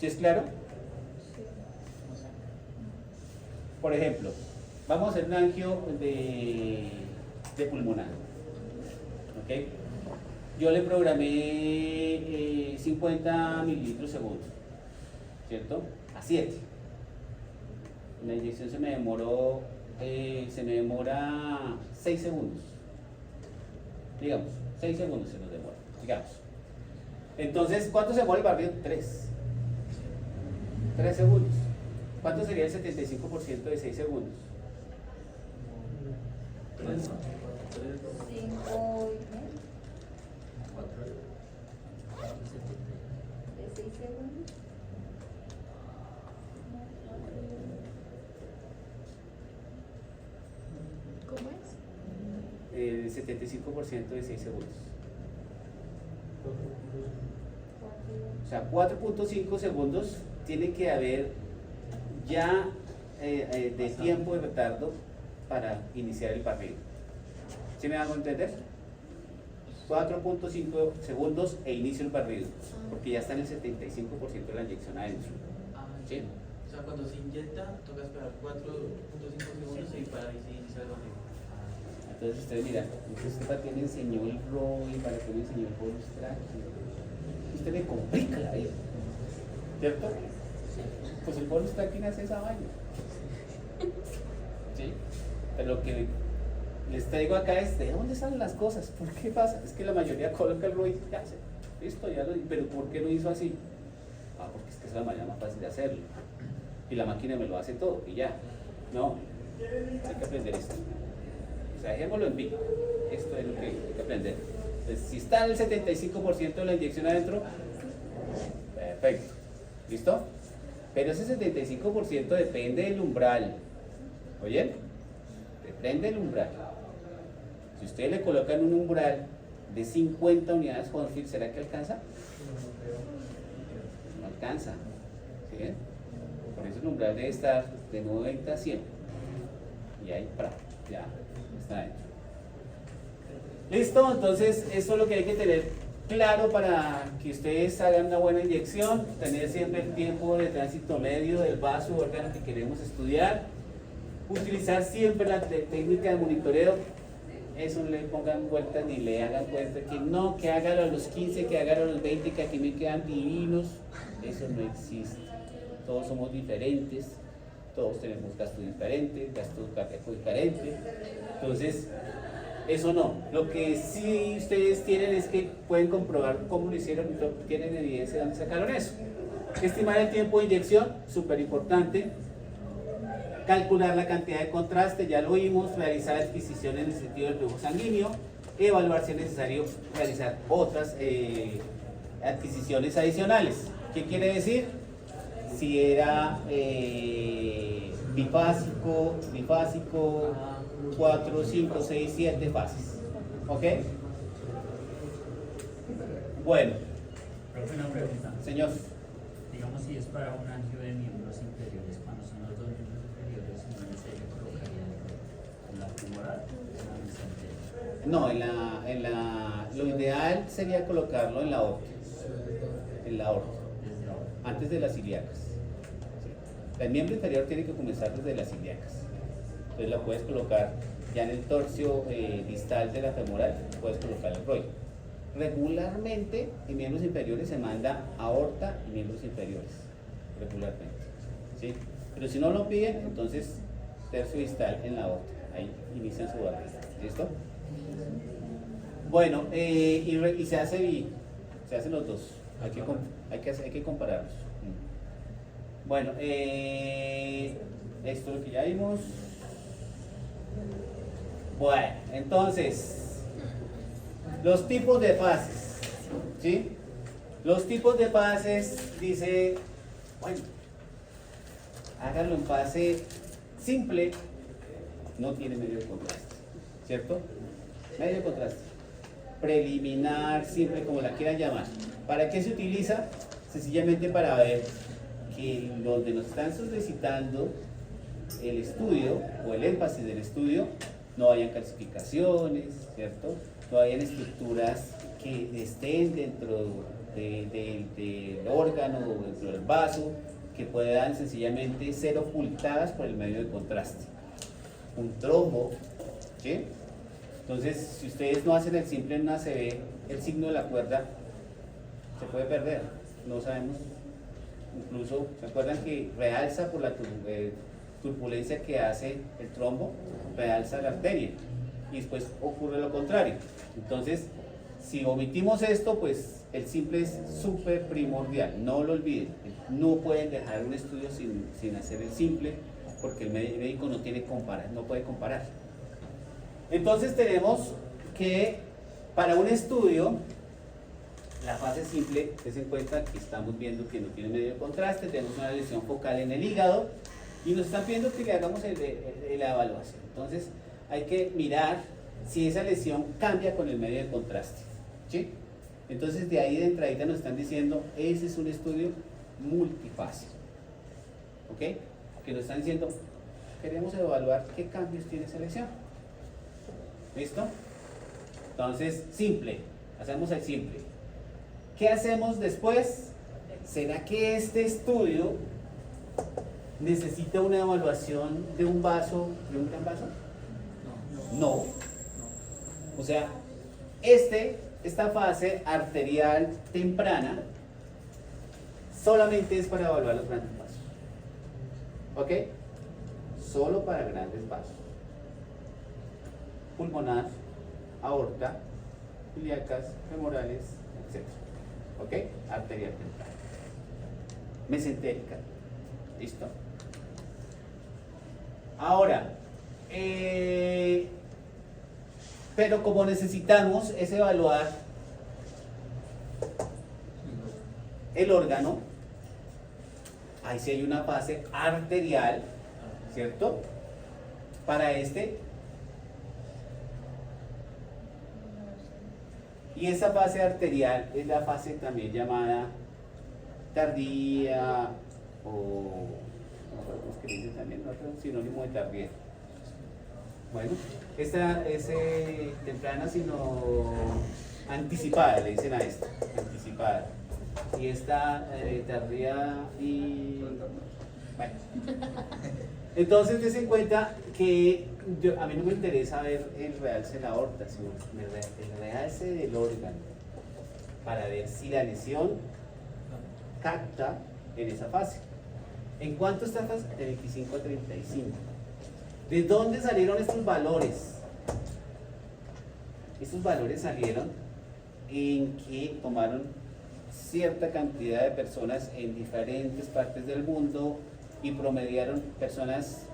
¿Sí es claro? Por ejemplo, vamos a hacer un angio de pulmonar. ¿Ok? Yo le programé 50 mililitros segundo, ¿cierto? A 7. La inyección se me demora 6 segundos. Digamos, 6 segundos se nos demora. digamos. Entonces, ¿cuánto se demora el barrido? 3 segundos. ¿Cuánto sería el 75% de 6 segundos? 5 de 6 segundos. ¿Cómo es? El 75% de 6 segundos. O sea, 4.5 segundos tiene que haber ya de tiempo de retardo para iniciar el barrido. ¿Sí me hago entender? 4.5 segundos e inicio el barrido, porque ya está en el 75% de la inyección adentro. ¿Sí? O sea, cuando se inyecta, toca esperar 4.5 segundos y para ahí se inicia el barrido. Entonces ustedes miran, usted para qué me enseñó el ROI, para qué me enseñó el bonus track. Usted me complica la vida, ¿cierto? Pues el bonus tracking hace esa vaina. ¿Sí? Pero lo que les traigo acá es de dónde salen las cosas, ¿por qué pasa? Es que la mayoría coloca el ROI, ya sé, listo, ya lo, pero ¿por qué lo hizo así? Ah, porque es que es la manera más fácil de hacerlo. Y la máquina me lo hace todo, y ya. No, hay que aprender esto. O sea, dejémoslo en vivo. Esto es lo que hay que aprender. Entonces, si está el 75% de la inyección adentro, perfecto. ¿Listo? Pero ese 75% depende del umbral. ¿Oyen? Depende del umbral. Si ustedes le colocan un umbral de 50 unidades Hounsfield, ¿será que alcanza? No alcanza. ¿Sí? Por eso el umbral debe estar de 90 a 100. Y ahí, ya está dentro. Listo, entonces eso es lo que hay que tener claro para que ustedes hagan una buena inyección, tener siempre el tiempo de tránsito medio del vaso o órgano que queremos estudiar, utilizar siempre la técnica de monitoreo. Eso no le pongan vueltas ni le hagan cuenta que no, que hágalo a los 15, que hágalo a los 20, que aquí me quedan divinos. Eso no existe. Todos somos diferentes, todos tenemos gastos diferentes, gastos cardíacos diferentes. Entonces, eso no. Lo que sí ustedes tienen es que pueden comprobar cómo lo hicieron y tienen evidencia de dónde sacaron eso. Estimar el tiempo de inyección, súper importante. Calcular la cantidad de contraste, ya lo vimos. Realizar adquisiciones en el sentido del flujo sanguíneo. Evaluar si es necesario realizar otras adquisiciones adicionales. ¿Qué quiere decir? Si era bifásico, 4, 5, 6, 7 fases. ¿Ok? Bueno. Profe, una pregunta. Señor. Digamos, si es para un angio de miembros inferiores, cuando son los dos miembros inferiores, ¿no se colocaría en la femoral o en la No, lo ideal sería colocarlo en la aorta. En la aorta. desde ahora? Antes de las ilíacas. Sí. El miembro inferior tiene que comenzar desde las ilíacas. Entonces la puedes colocar ya en el torcio distal de la femoral, puedes colocar el ROI. Regularmente en miembros inferiores se manda aorta y miembros inferiores, regularmente. ¿Sí? Pero si no lo piden, entonces tercio distal en la aorta, ahí inician su barriga. ¿Listo? Bueno, y se hace se hacen los dos, hay que compararlos. Bueno, esto es lo que ya vimos. Bueno, entonces, los tipos de fases, ¿sí? Los tipos de fases, dice, bueno, háganlo en fase simple, no tiene medio de contraste, ¿cierto? Medio de contraste. Preliminar, simple, como la quieran llamar. ¿Para qué se utiliza? Sencillamente para ver que donde nos están solicitando el estudio o el énfasis del estudio no hayan calcificaciones, ¿cierto? No hayan estructuras que estén dentro del órgano o dentro del vaso, que puedan sencillamente ser ocultadas por el medio de contraste. Un trombo, ¿sí? Entonces, si ustedes no hacen el simple en una ACV, el signo de la cuerda se puede perder, no sabemos. Incluso, ¿se acuerdan que realza por la turbulencia que hace el trombo? Realza la arteria y después ocurre lo contrario. Entonces, Si omitimos esto, pues el simple es súper primordial, no lo olviden. No pueden dejar un estudio sin hacer el simple, porque el médico no puede comparar. Entonces tenemos que para un estudio, la fase simple, ten en cuenta que estamos viendo que no tiene medio de contraste, tenemos una lesión focal en el hígado y nos están pidiendo que le hagamos la evaluación. Entonces hay que mirar si esa lesión cambia con el medio de contraste, ¿sí? Entonces de ahí de entradita nos están diciendo, ese es un estudio multifase, ¿ok? Que nos están diciendo, queremos evaluar qué cambios tiene esa lesión. ¿Listo? Entonces, simple, hacemos el simple. ¿Qué hacemos después? ¿Será que este estudio necesita una evaluación de un vaso, de un gran vaso? No. O sea, esta fase arterial temprana solamente es para evaluar los grandes vasos. ¿Ok? Solo para grandes vasos. Pulmonar, aorta, ilíacas, femorales, etc. ¿Ok? Arterial temprana. Mesentérica. ¿Listo? Ahora, pero como necesitamos es evaluar el órgano, ahí sí hay una fase arterial, ¿cierto? Para y esa fase arterial es la fase también llamada tardía o no sabemos qué dice también, otro sinónimo de tardía. Bueno, esta es temprana, sino anticipada, le dicen a esta, anticipada. Y esta tardía y... Bueno. Entonces, des en cuenta que a mí no me interesa ver el realce de la aorta, sino el realce del órgano, para ver si la lesión capta en esa fase. ¿En cuánto está fase? De 25 a 35. ¿De dónde salieron estos valores? Estos valores salieron en que tomaron cierta cantidad de personas en diferentes partes del mundo y promediaron personas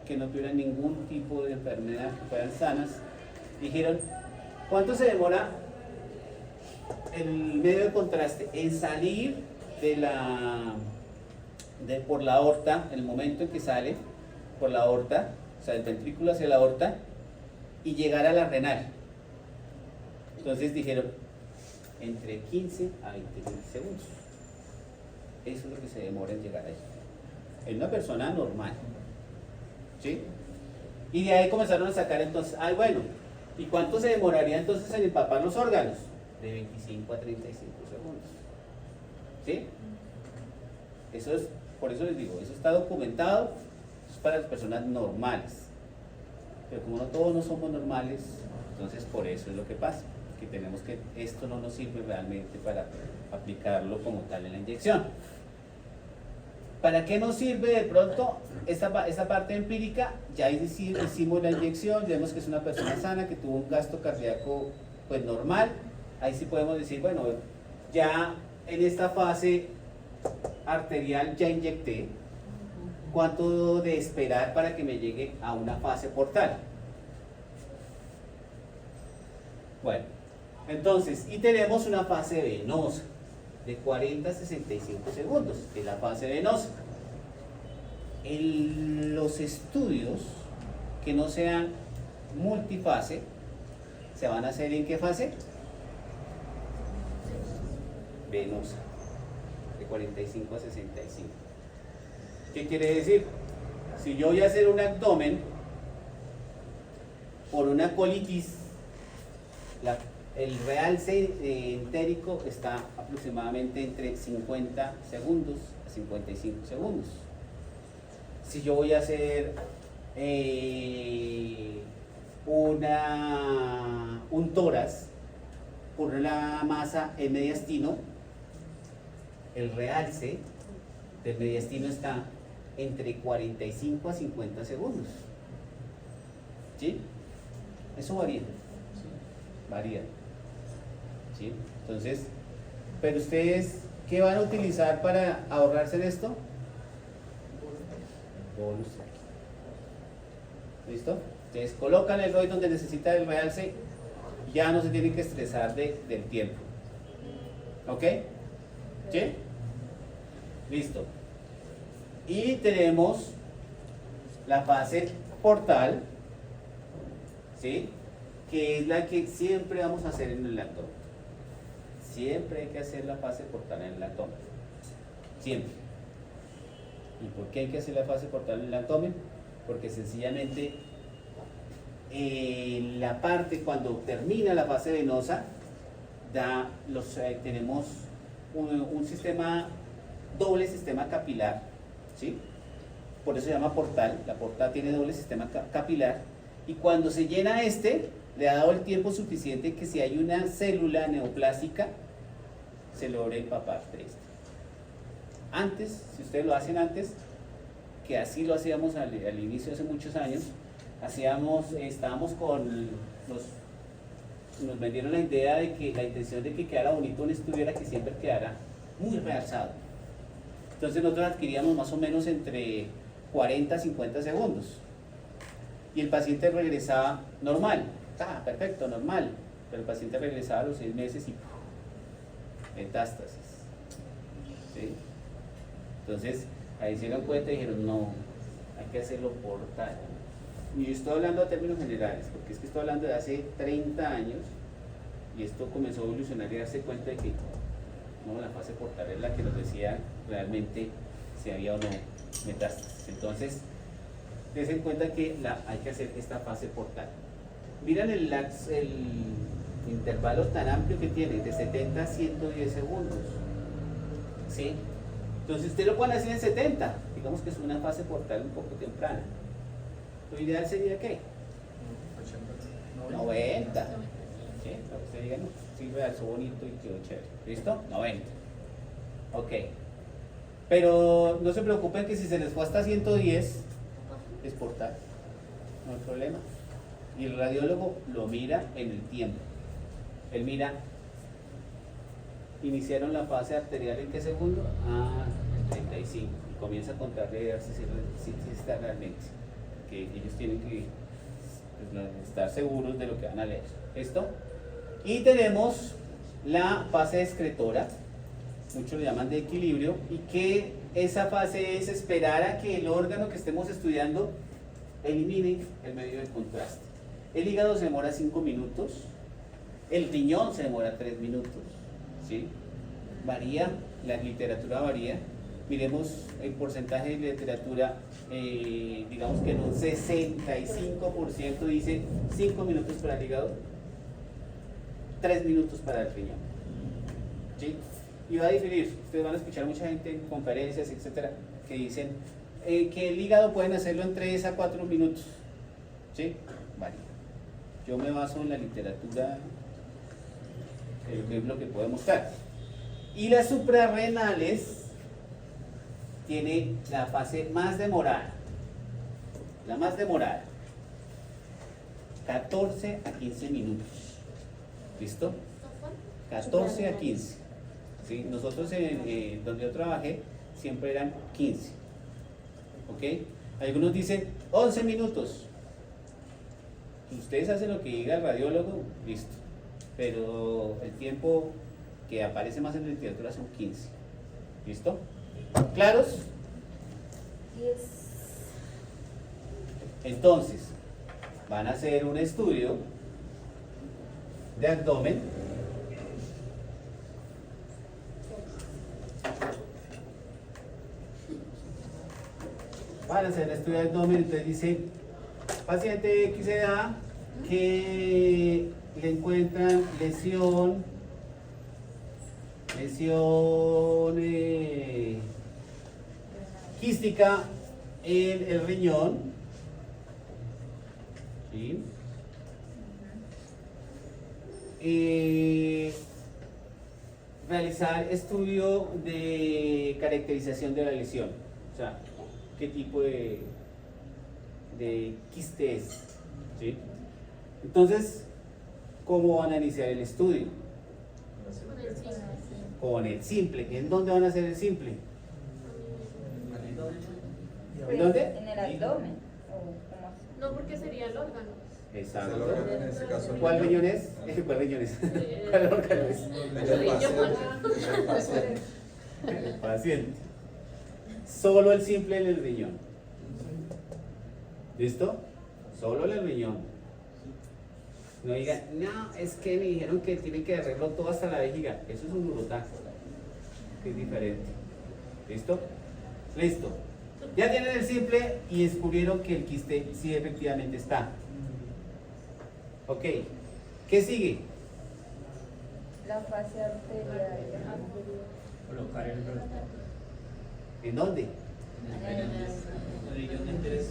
que no tuvieran ningún tipo de enfermedad, que fueran sanas. Dijeron, ¿cuánto se demora el medio de contraste en salir por la aorta, el momento en que sale por la aorta, o sea, el ventrículo hacia la aorta, y llegar a la renal? Entonces dijeron, entre 15 a 20 segundos. Eso es lo que se demora en llegar ahí. En una persona normal. ¿Sí? Y de ahí comenzaron a sacar entonces, bueno, ¿y cuánto se demoraría entonces en empapar los órganos? De 25 a 35 segundos. ¿Sí? Eso es, por eso les digo, eso está documentado, eso es para las personas normales. Pero como no todos no somos normales, entonces por eso es lo que pasa, que tenemos que, esto no nos sirve realmente para aplicarlo como tal en la inyección. ¿Para qué nos sirve de pronto esta parte empírica? Ya hicimos la inyección, ya vemos que es una persona sana, que tuvo un gasto cardíaco pues normal. Ahí sí podemos decir, bueno, ya en esta fase arterial ya inyecté, ¿cuánto debo de esperar para que me llegue a una fase portal? Bueno, entonces, y tenemos una fase venosa de 40 a 65 segundos, que es la fase venosa. Los estudios que no sean multifase, ¿se van a hacer en qué fase? Venosa, de 45 a 65. ¿Qué quiere decir? Si yo voy a hacer un abdomen por una colitis, el realce entérico está aproximadamente entre 50 segundos a 55 segundos. Si yo voy a hacer un tórax por la masa en mediastino, el realce del mediastino está entre 45 a 50 segundos. ¿Sí? Eso varía. Varía. ¿sí? Entonces, pero ustedes, ¿qué van a utilizar para ahorrarse en esto? Bolus. ¿Listo? Entonces colocan el ROI donde necesita el realce, ya no se tienen que estresar del tiempo. ¿Ok? ¿Sí? Listo. Y tenemos la fase portal, ¿sí? Que es la que siempre vamos a hacer en el abdomen. Siempre hay que hacer la fase portal en el abdomen. Siempre. ¿Y por qué hay que hacer la fase portal en el abdomen? Porque sencillamente la parte cuando termina la fase venosa tenemos un sistema, doble sistema capilar, ¿sí? Por eso se llama portal. La portal tiene doble sistema capilar, y cuando se llena le ha dado el tiempo suficiente que si hay una célula neoplásica se logre empapar de este. Antes, si ustedes lo hacen antes, que así lo hacíamos al inicio hace muchos años, estábamos con nos vendieron la idea de que la intención de que quedara bonito un estudio era que siempre quedara muy realzado. Entonces nosotros adquiríamos más o menos entre 40 a 50 segundos y el paciente regresaba normal, perfecto, normal, pero el paciente regresaba a los 6 meses y metástasis, ¿sí? Entonces ahí se dieron cuenta y dijeron no, hay que hacerlo portal. Y yo estoy hablando a términos generales, porque es que estoy hablando de hace 30 años y esto comenzó a evolucionar y darse cuenta de que no, la fase portal es la que nos decía realmente si había o no metástasis. Entonces, dense en cuenta que hay que hacer esta fase portal. Miren el intervalo tan amplio que tiene, de 70 a 110 segundos. ¿Sí? Entonces, usted lo puede hacer en 70, digamos que es una fase portal un poco temprana. Lo ideal sería ¿qué? 90. ¿Sí? Lo que usted diga, no, sí, realzó bonito y quedó chévere. ¿Listo? 90. Ok. Pero no se preocupen que si se les fue hasta 110, es portal. No hay problema. Y el radiólogo lo mira en el tiempo. Él mira, iniciaron la fase arterial en qué segundo? 35. Y comienza a contarle a ver si está realmente. Que ellos tienen que estar seguros de lo que van a leer. ¿Listo? Y tenemos la fase excretora, muchos lo llaman de equilibrio, y que esa fase es esperar a que el órgano que estemos estudiando elimine el medio de contraste. El hígado se demora 5 minutos, el riñón se demora 3 minutos, ¿sí? Varía, la literatura varía. Miremos el porcentaje de literatura, digamos que en un 65% dice 5 minutos para el hígado, 3 minutos para el riñón, ¿sí? Y va a diferir. Ustedes van a escuchar mucha gente en conferencias, etcétera, que dicen que el hígado pueden hacerlo en 3 a 4 minutos, ¿sí? Vale. Yo me baso en la literatura, que es lo que puedo mostrar. Y las suprarrenales tiene la fase más demorada, la más demorada, 14 a 15 minutos. ¿Listo? 14 a 15. ¿Sí? Nosotros donde yo trabajé siempre eran 15. ¿Ok? Algunos dicen 11 minutos. Ustedes hacen lo que diga el radiólogo, listo. Pero el tiempo que aparece más en la literatura son 15. ¿Listo? ¿Claros? Entonces, van a hacer un estudio de abdomen. Van a hacer el estudio de abdomen, entonces dice, paciente XA que le encuentran lesión quística en el riñón, ¿sí? Realizar estudio de caracterización de la lesión, o sea, qué tipo de quiste es, ¿sí? Entonces, ¿cómo van a iniciar el estudio? con el simple. ¿En dónde van a hacer el simple? Pues, ¿Dónde? En el abdomen. ¿O cómo así? No, porque sería el órgano. Exacto. El órgano en este caso. ¿Cuál riñón es? ¿Cuál riñón es? ¿Cuál órgano es? El paciente. El paciente. Solo el simple en el riñón. ¿Listo? Solo en el riñón. No digan, no, es que me dijeron que tienen que arreglarlo todo hasta la vejiga. Eso es un urotax, que es diferente. ¿Listo? Listo. Ya tienen el simple y descubrieron que el quiste sí efectivamente está. Ok. ¿Qué sigue? La fase arterial. Colocar el rostro. ¿En dónde? El riñón de interés.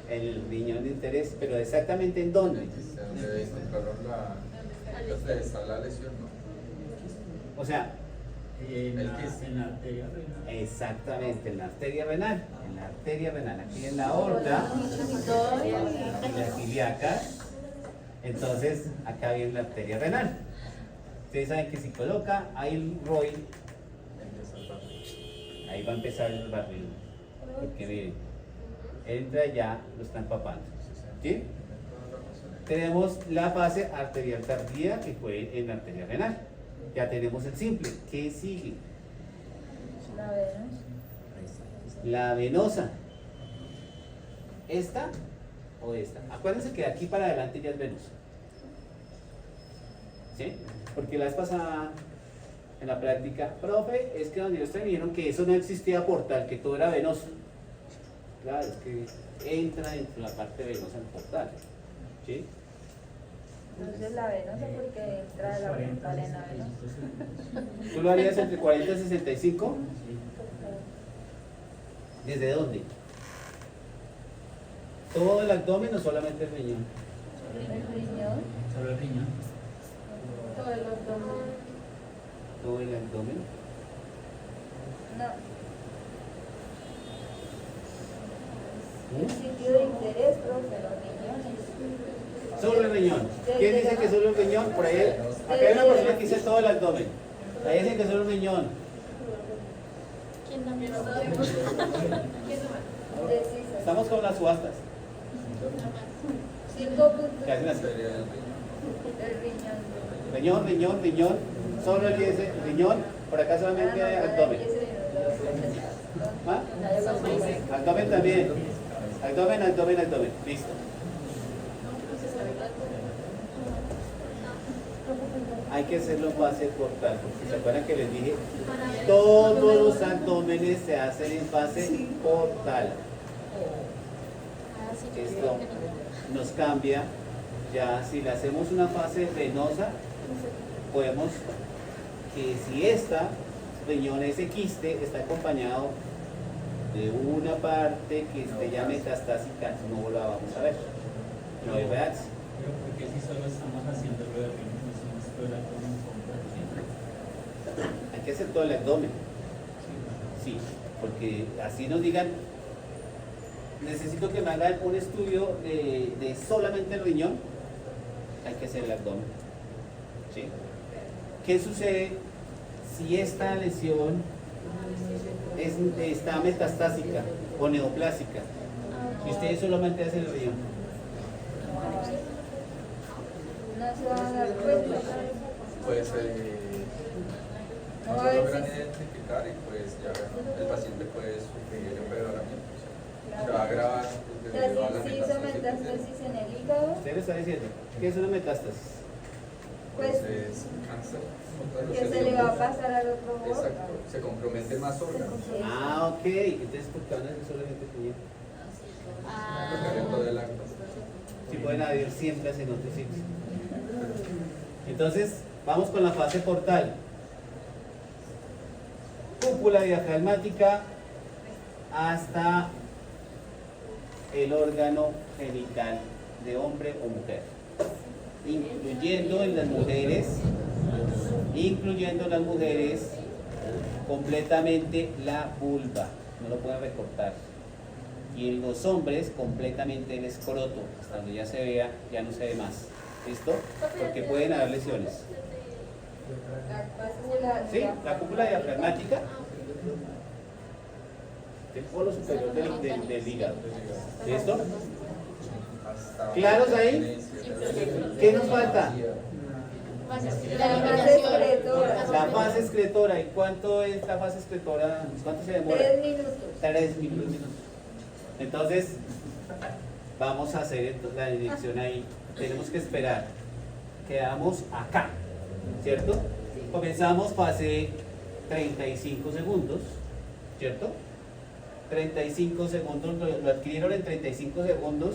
El riñón de interés, pero exactamente en dónde. Donde encontraron donde está la lesión, ¿no? O sea, En El la quiste. arteria renal. exactamente en la arteria renal. En la arteria renal, aquí en la aorta, en las ilíacas. Entonces, acá viene la arteria renal. Ustedes saben que si coloca ahí el ROI, Empieza el barrio. ahí va a empezar el barrido. Porque miren, entra ya, lo están papando. ¿Sí? Tenemos la fase arterial tardía que fue en la arteria renal. Ya tenemos el simple. ¿Qué sigue? La vemos. La venosa. ¿Esta o esta? Acuérdense que de aquí para adelante ya es venosa. ¿Sí? Porque la vez pasada en la práctica, profe, es que donde ustedes me dijeron que eso no existía portal, que todo era venoso. Claro, es que entra dentro de la parte venosa el portal. ¿Sí? Entonces la venosa porque entra la portal en la venosa. ¿Tú lo harías entre 40 y 65? ¿Desde dónde? ¿Todo el abdomen o solamente el riñón? El riñón. Solo el riñón. Todo el abdomen. ¿Todo el abdomen? No. ¿Mm? El sitio de interés, profe, los riñones. Solo el riñón. ¿Quién dice que solo el riñón? Por ahí, acá hay una persona que dice todo el abdomen. Ahí dicen que solo el riñón. ¿Quién también lo sabe? ¿Quién lo Indeciso. Estamos con las subastas. 5 puntos. Que hacen así. Sería el riñón. El riñón. Riñón, riñón, riñón. Solo el riñón. Por acá solamente abdomen. ¿Ah? Abdomen también. Abdomen, abdomen, abdomen. Listo. Hay que hacerlo en fase portal, porque se acuerdan que les dije, todos los abdómenes se hacen en fase portal. Esto nos cambia. Ya si le hacemos una fase venosa, podemos que si esta riñón, ese quiste, está acompañado de una parte que esté ya metastásica, no la vamos a ver. No hay reacción. Pero porque si solo estamos haciendo lo de riñón, no hacemos todo el abdomen completo. Hay que hacer todo el abdomen. Sí, porque así nos digan, necesito que me hagan un estudio de solamente el riñón, hay que hacer el abdomen. ¿Sí? ¿Qué sucede si esta lesión está metastásica o neoplásica? Si ustedes solamente hacen el riñón. No se van a dar cuenta. Pues No no va a se logran existir. identificar y pues ya el paciente puede sufrir empeoramiento. Se va a agravar O debido a sea, la si hizo metástasis en el hígado, Usted le está diciendo, ¿qué es una metástasis? pues es cáncer. que se le va a pasar al otro Exacto, órgano. se compromete más órganos. Ah, ok. Entonces, ¿por qué van a hacer solamente el riñón? Porque todo el acto. Si pueden haber siembras en otros sitios. Entonces, vamos con la fase portal. Cúpula diafragmática hasta el órgano genital de hombre o mujer, incluyendo en las mujeres completamente la vulva, no lo pueden recortar, y en los hombres completamente el escroto, hasta donde ya se vea, ya no se ve más. ¿Listo? Porque pueden haber lesiones. ¿Sí? La cúpula diafragmática del polo superior del hígado. ¿Listo? ¿Claros ahí? ¿Qué nos falta? La fase excretora. La fase excretora. ¿Y cuánto es la fase excretora? ¿Cuánto se demora? 3 minutos. 3 minutos. Entonces, vamos a hacer la inyección ahí. Tenemos que esperar. Quedamos acá, ¿cierto? Comenzamos fase 35 segundos, ¿cierto? 35 segundos, lo adquirieron en 35 segundos.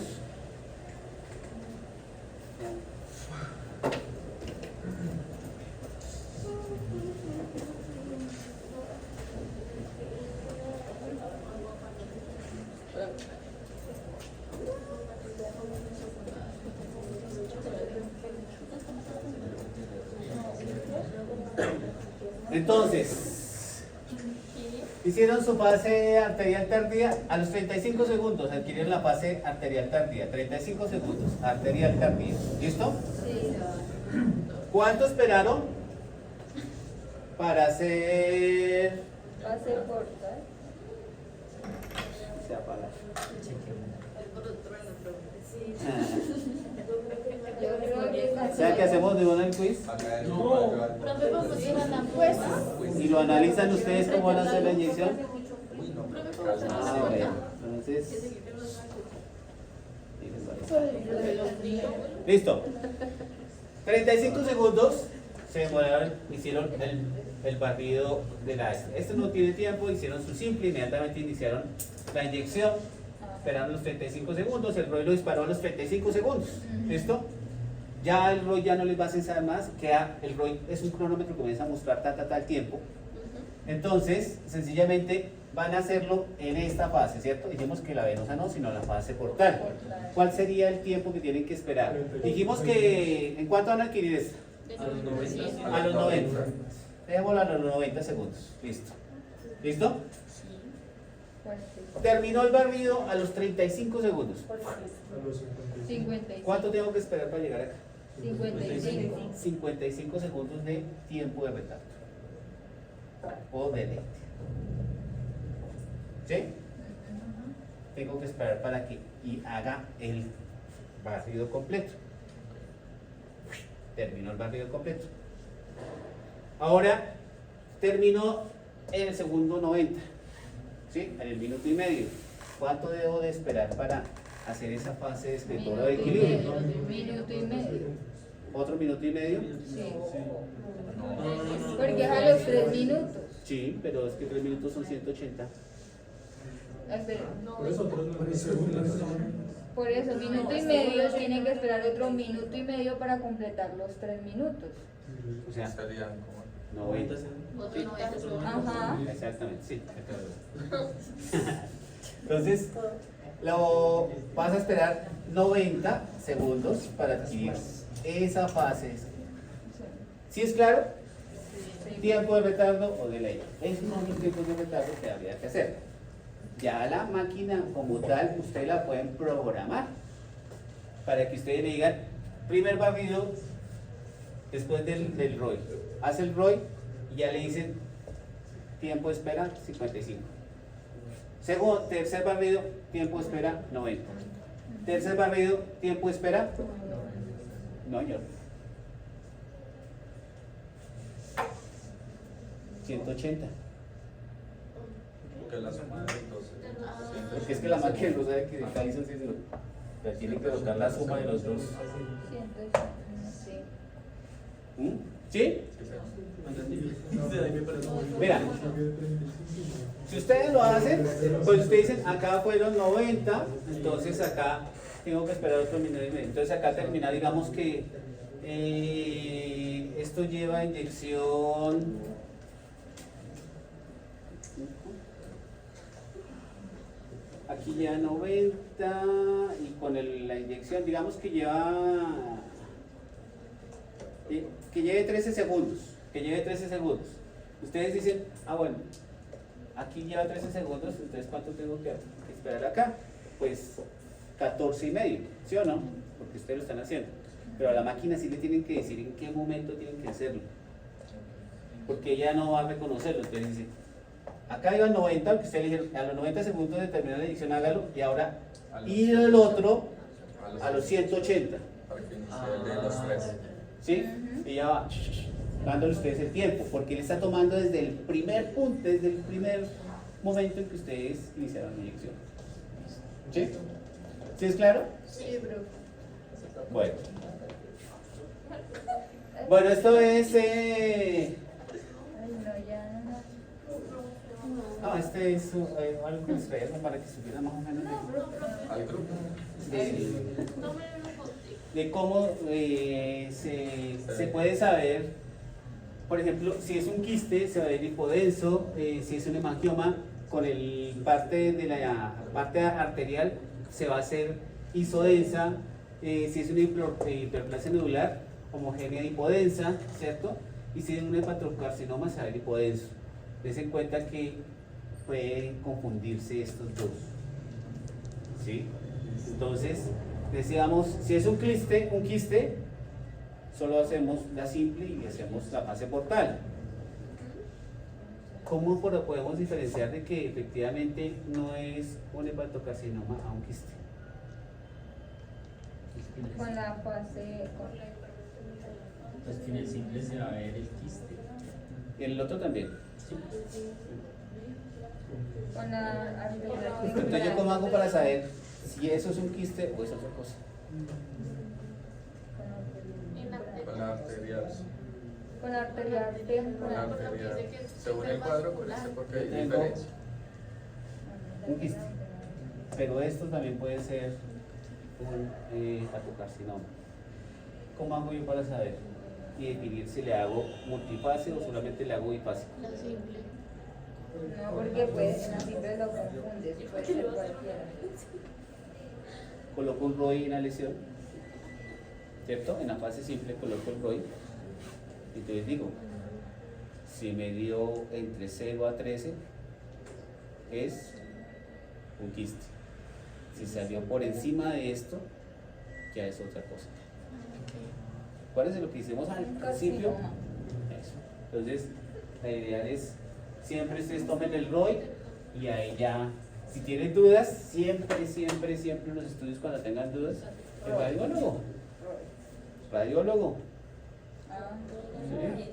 Entonces, hicieron su fase arterial tardía a los 35 segundos, adquirieron la fase arterial tardía, 35 segundos, arterial tardía. ¿Listo? Sí. ¿Cuánto esperaron para hacer? Fase corta. Se apaga. Yo creo que O sea que hacemos de una el quiz Acá es Profe, vamos a ir a la encuesta. y lo analizan ustedes cómo van a hacer la inyección. Uy, no, Ah, bueno. Entonces, listo. 35 segundos se demoraron, hicieron el barrido de la este. Este no tiene tiempo, hicieron su simple, inmediatamente iniciaron la inyección. Esperaron los 35 segundos, el ROI lo disparó a los 35 segundos. ¿Listo? Ya el ROI ya no les va a censar más, el ROI es un cronómetro que comienza a mostrar tal tiempo. Entonces, sencillamente van a hacerlo en esta fase, ¿cierto? Dijimos que la venosa no, sino la fase portal. ¿Cuál sería el tiempo que tienen que esperar? Dijimos que, ¿en cuánto van a adquirir esta? A los 90. A los 90. Dejémosla a los 90 segundos. Listo. ¿Listo? Terminó el barrido a los 35 segundos. A los 55. 55. ¿Cuánto tengo que esperar para llegar acá? 55. 55 segundos de tiempo de retardo o de delete. ¿Sí? Tengo que esperar para que haga el barrido completo. Terminó el barrido completo. Ahora terminó en el segundo 90. ¿Sí? En el minuto y medio. ¿Cuánto debo de esperar para hacer esa fase de escritura de equilibrio? Minuto y medio. ¿Otro minuto y medio? Sí. Porque es a los 3 minutos. Sí, pero es que 3 minutos son 180. Espera. Por eso, por eso, Por eso, minuto y medio, tienen que esperar otro minuto y medio para completar los 3 minutos. O sea, serían como 90. Otro 90 segundos. Ajá. Exactamente, sí. Entonces, lo vas a esperar 90 segundos para adquirir esa fase. ¿Sí es claro? Tiempo de retardo o delay. Esos son los tiempos de retardo que habría que hacer. Ya la máquina como tal, ustedes la pueden programar para que ustedes le digan, primer barrido después del ROI. Hace el ROI y ya le dicen tiempo de espera 55. Tercer barrido, tiempo de espera 90. Tercer barrido, tiempo de espera. No, señor. 180. porque la suma de los dos. Porque es que la máquina no sabe que acá hizo así, la tiene que buscar la suma de los dos. 180, sí. ¿Mm? ¿Sí? Mira, si ustedes lo hacen, pues ustedes dicen, acá fueron 90, entonces acá tengo que esperar otro minuto y medio. Entonces acá termina, digamos que esto lleva inyección. Aquí lleva 90 y con la inyección, digamos que lleva. Que lleve 13 segundos, que lleve 13 segundos. Ustedes dicen, bueno, aquí lleva 13 segundos, entonces ¿cuánto tengo que esperar acá? Pues 14 y medio, ¿sí o no? Porque ustedes lo están haciendo. Pero a la máquina sí le tienen que decir en qué momento tienen que hacerlo. porque ella no va a reconocerlo. Entonces dice, acá iba a 90, aunque usted le dijeron, a los 90 segundos de terminar la edición hágalo, y ahora y el otro a los 180. Para que inicie el de los tres. ¿Sí? Y ya va dándole ustedes el tiempo, porque él está tomando desde el primer punto, desde el primer momento en que ustedes iniciaron la inyección. ¿Sí? ¿Sí es claro? Sí, bro. Bueno. Bueno, esto es... Ay, no, ya. No, este es algo que les traía para que supieran más o menos Al grupo. de cómo se puede saber, por ejemplo, si es un quiste, se va a ver hipodenso, si es un hemangioma, con el parte de la parte arterial se va a hacer isodensa, si es una hiperplasia nodular, homogénea hipodensa, ¿cierto? Y si es un hepatocarcinoma, se va a ver hipodenso. Des en cuenta que pueden confundirse estos dos, ¿sí? Entonces, decíamos, si es un quiste, solo hacemos la simple y hacemos la fase portal. ¿Cómo podemos diferenciar de que efectivamente no es un hepatocarcinoma a un quiste? Con la fase. Pues que en el simple se va a ver el quiste. Y el otro también. Con la arterial. Entonces, ¿yo cómo hago para saber si eso es un quiste o es otra cosa? Con la arterial. Con la arterial Con la temporal. arterial. Según el cuadro, con ese porque hay Tengo diferencia. un quiste. Pero esto también puede ser un hepatocarcinoma. ¿Cómo hago yo para saber y definir si le hago multifase o solamente le hago bifásico? La simple. No, porque pues en la simple lo confundes, puede ser cualquiera. Coloco un ROI en la lesión, ¿cierto? En la fase simple coloco el ROI. Entonces digo, si me dio entre 0 a 13, es un quiste. Si salió por encima de esto, ya es otra cosa. Acuérdense lo que hicimos al principio. Eso. Entonces, la idea es, siempre ustedes tomen el ROI y ahí ya, si tienen dudas, siempre en los estudios cuando tengan dudas, el radiólogo. ¿Sí?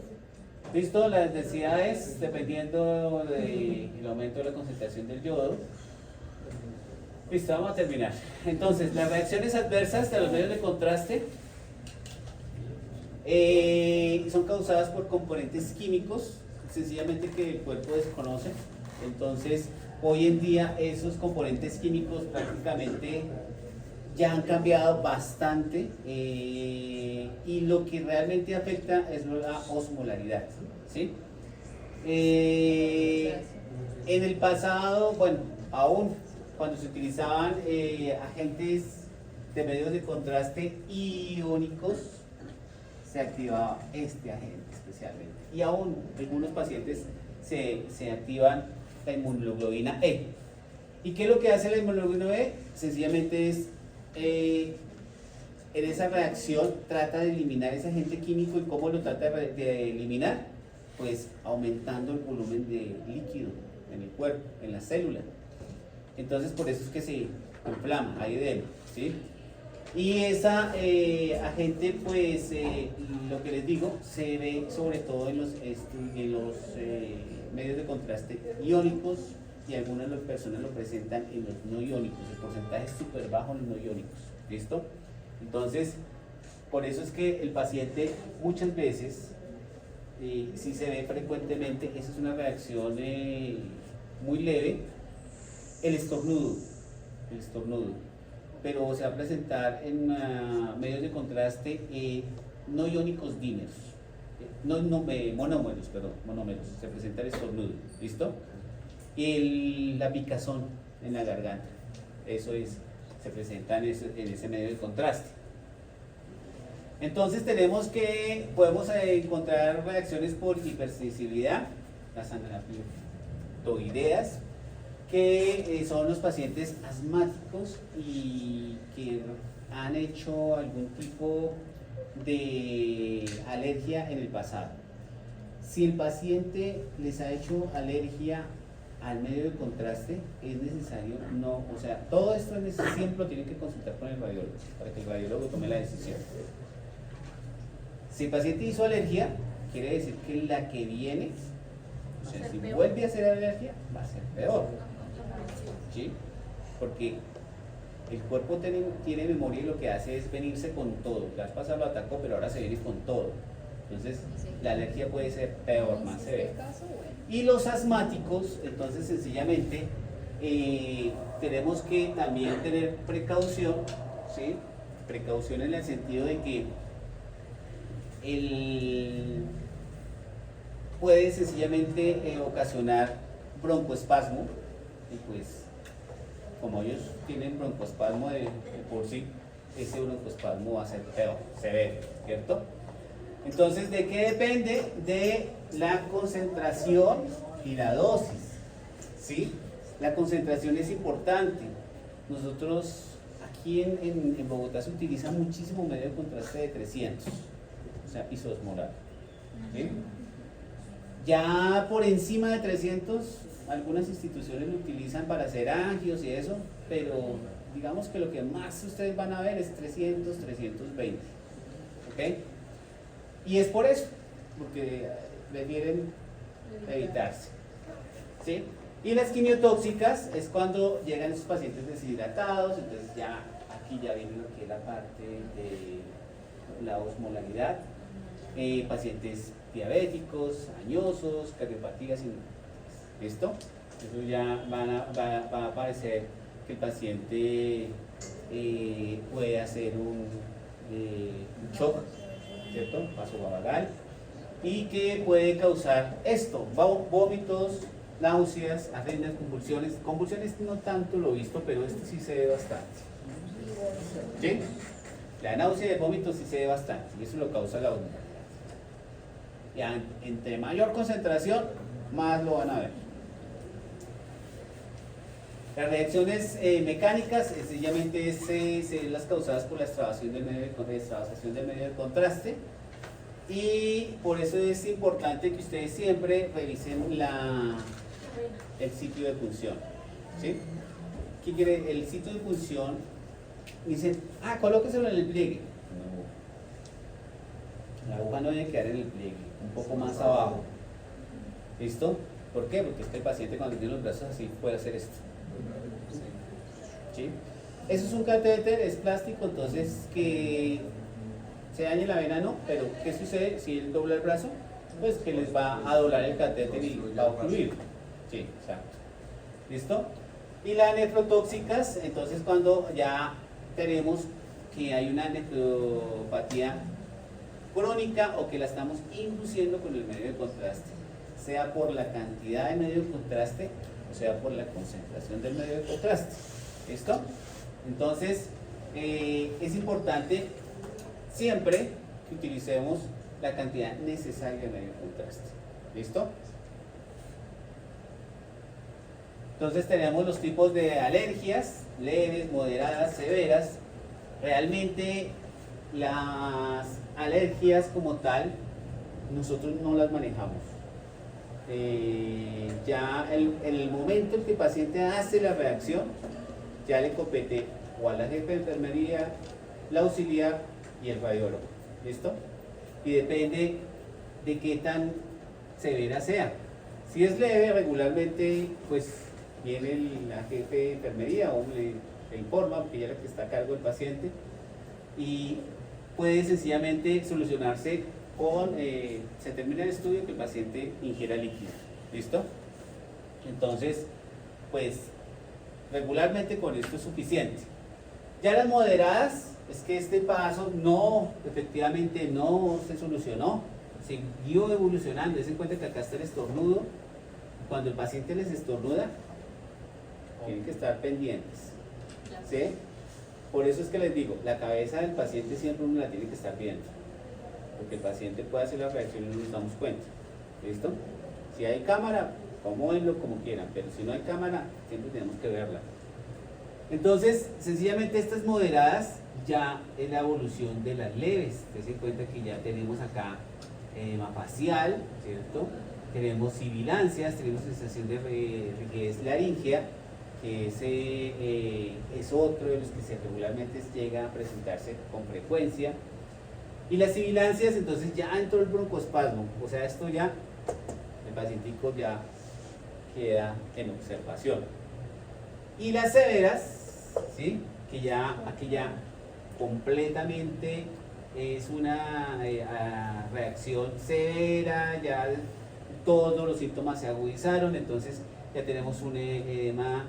¿Listo? Las densidades, dependiendo del aumento de la concentración del yodo. Listo, vamos a terminar. Entonces, las reacciones adversas de los medios de contraste son causadas por componentes químicos, sencillamente que el cuerpo desconoce. Entonces, hoy en día esos componentes químicos prácticamente ya han cambiado bastante y lo que realmente afecta es la osmolaridad, ¿sí? En el pasado, bueno, aún cuando se utilizaban agentes de medios de contraste iónicos, se activaba este agente especialmente. Y aún algunos pacientes se activan la inmunoglobulina E. ¿Y qué es lo que hace la inmunoglobulina E? Sencillamente es, en esa reacción trata de eliminar ese agente químico. ¿Y cómo lo trata de eliminar? Pues aumentando el volumen de líquido en el cuerpo, en la célula. Entonces por eso es que se inflama, hay edema, ¿sí? Y esa agente, pues, lo que les digo, se ve sobre todo en los medios de contraste iónicos, y algunas personas lo presentan en los no iónicos. El porcentaje es súper bajo en los no iónicos, ¿listo? Entonces, por eso es que el paciente muchas veces, si se ve frecuentemente, esa es una reacción muy leve, el estornudo, pero se va a presentar en medios de contraste no iónicos dímeros, monómeros, se presenta el estornudo, ¿listo? La picazón en la garganta, eso es, se presenta en ese medio de contraste. Entonces podemos encontrar reacciones por hipersensibilidad, las anafiloideas, que son los pacientes asmáticos y que han hecho algún tipo de alergia en el pasado. Si el paciente les ha hecho alergia al medio de contraste, es necesario, no, o sea, todo esto siempre lo tienen que consultar con el radiólogo, para que el radiólogo tome la decisión. Si el paciente hizo alergia, quiere decir que la que viene, o sea, si vuelve a hacer alergia, va a ser peor. ¿Sí? Porque el cuerpo tiene memoria y lo que hace es venirse con todo. La vez pasada lo atacó, pero ahora se viene con todo. Entonces, la alergia puede ser peor, más severa. Y los asmáticos, entonces, sencillamente, tenemos que también tener precaución, ¿sí? Precaución en el sentido de que puede sencillamente ocasionar broncoespasmo, y pues como ellos tienen broncoespasmo de por sí, ese broncoespasmo va a ser peor, severo, ¿cierto? Entonces, ¿de qué depende? De la concentración y la dosis, ¿sí? La concentración es importante. Nosotros aquí en Bogotá se utiliza muchísimo medio de contraste de 300, o sea, isosmolar, ¿sí? Ya por encima de 300, algunas instituciones lo utilizan para hacer angios y eso, pero digamos que lo que más ustedes van a ver es 300, 320, ¿ok? Y es por eso, porque prefieren evitarse, ¿sí? Y las quimiotóxicas es cuando llegan esos pacientes deshidratados, entonces ya aquí ya viene lo que es la parte de la osmolaridad, pacientes diabéticos, añosos, cardiopatías, ¿listo? Eso ya va a aparecer que el paciente puede hacer un shock, ¿cierto? Vasovagal, y que puede causar esto, vómitos, náuseas, arritmias, convulsiones. Convulsiones no tanto lo he visto, pero este sí se ve bastante. ¿Sí? La náusea y el vómito sí se ve bastante, y eso lo causa la osmolaridad. Ya, entre mayor concentración, más lo van a ver. Las reacciones mecánicas, sencillamente es las causadas por la extravasación del medio de contraste, y por eso es importante que ustedes siempre revisen el sitio de punción, ¿sí? ¿Qué quiere? El sitio de punción, dicen, colóqueselo en el pliegue. No. La aguja no debe quedar en el pliegue, un poco más abajo. ¿Listo? ¿Por qué? Porque este paciente cuando tiene los brazos así puede hacer esto. ¿Sí? Eso es un catéter, es plástico, entonces que se dañe la vena no, pero ¿qué sucede si él dobla el brazo? Pues que les va a doblar el catéter y va a ocluir. Sí, exacto. ¿Listo? Y las nefrotóxicas, entonces cuando ya tenemos que hay una nefropatía crónica o que la estamos induciendo con el medio de contraste, sea por la cantidad de medio de contraste o sea por la concentración del medio de contraste. ¿Listo? Entonces, es importante siempre que utilicemos la cantidad necesaria de medio de contraste. ¿Listo? Entonces tenemos los tipos de alergias, leves, moderadas, severas. Realmente las alergias como tal, nosotros no las manejamos. Ya en el momento en que el paciente hace la reacción, ya le compete o a la jefe de enfermería, la auxiliar y el radiólogo. ¿Listo? Y depende de qué tan severa sea. Si es leve, regularmente pues viene la jefe de enfermería o le informa, que ella es la que está a cargo del paciente, y puede sencillamente solucionarse con, se termina el estudio que el paciente ingiera líquido. ¿Listo? Entonces, pues regularmente con esto es suficiente. Ya las moderadas, es que este paso no, efectivamente no se solucionó, siguió evolucionando. Dense cuenta que acá está el estornudo. Cuando el paciente les estornuda, tienen que estar pendientes, ¿sí? Por eso es que les digo, la cabeza del paciente siempre uno la tiene que estar viendo, porque el paciente puede hacer la reacción y no nos damos cuenta. ¿Listo? Si hay cámara, acomódenlo como quieran, pero si no hay cámara, siempre tenemos que verla. Entonces, sencillamente estas moderadas ya es la evolución de las leves. Dense cuenta que ya tenemos acá edema facial, ¿cierto? Tenemos sibilancias, tenemos sensación de rigidez laríngea, que ese es otro de los que regularmente llega a presentarse con frecuencia. Y las sibilancias, entonces ya entró el broncoespasmo, o sea, esto ya, el pacientico ya queda en observación. Y las severas, ¿sí? Que ya, aquí ya completamente es una reacción severa, ya todos los síntomas se agudizaron, entonces ya tenemos un edema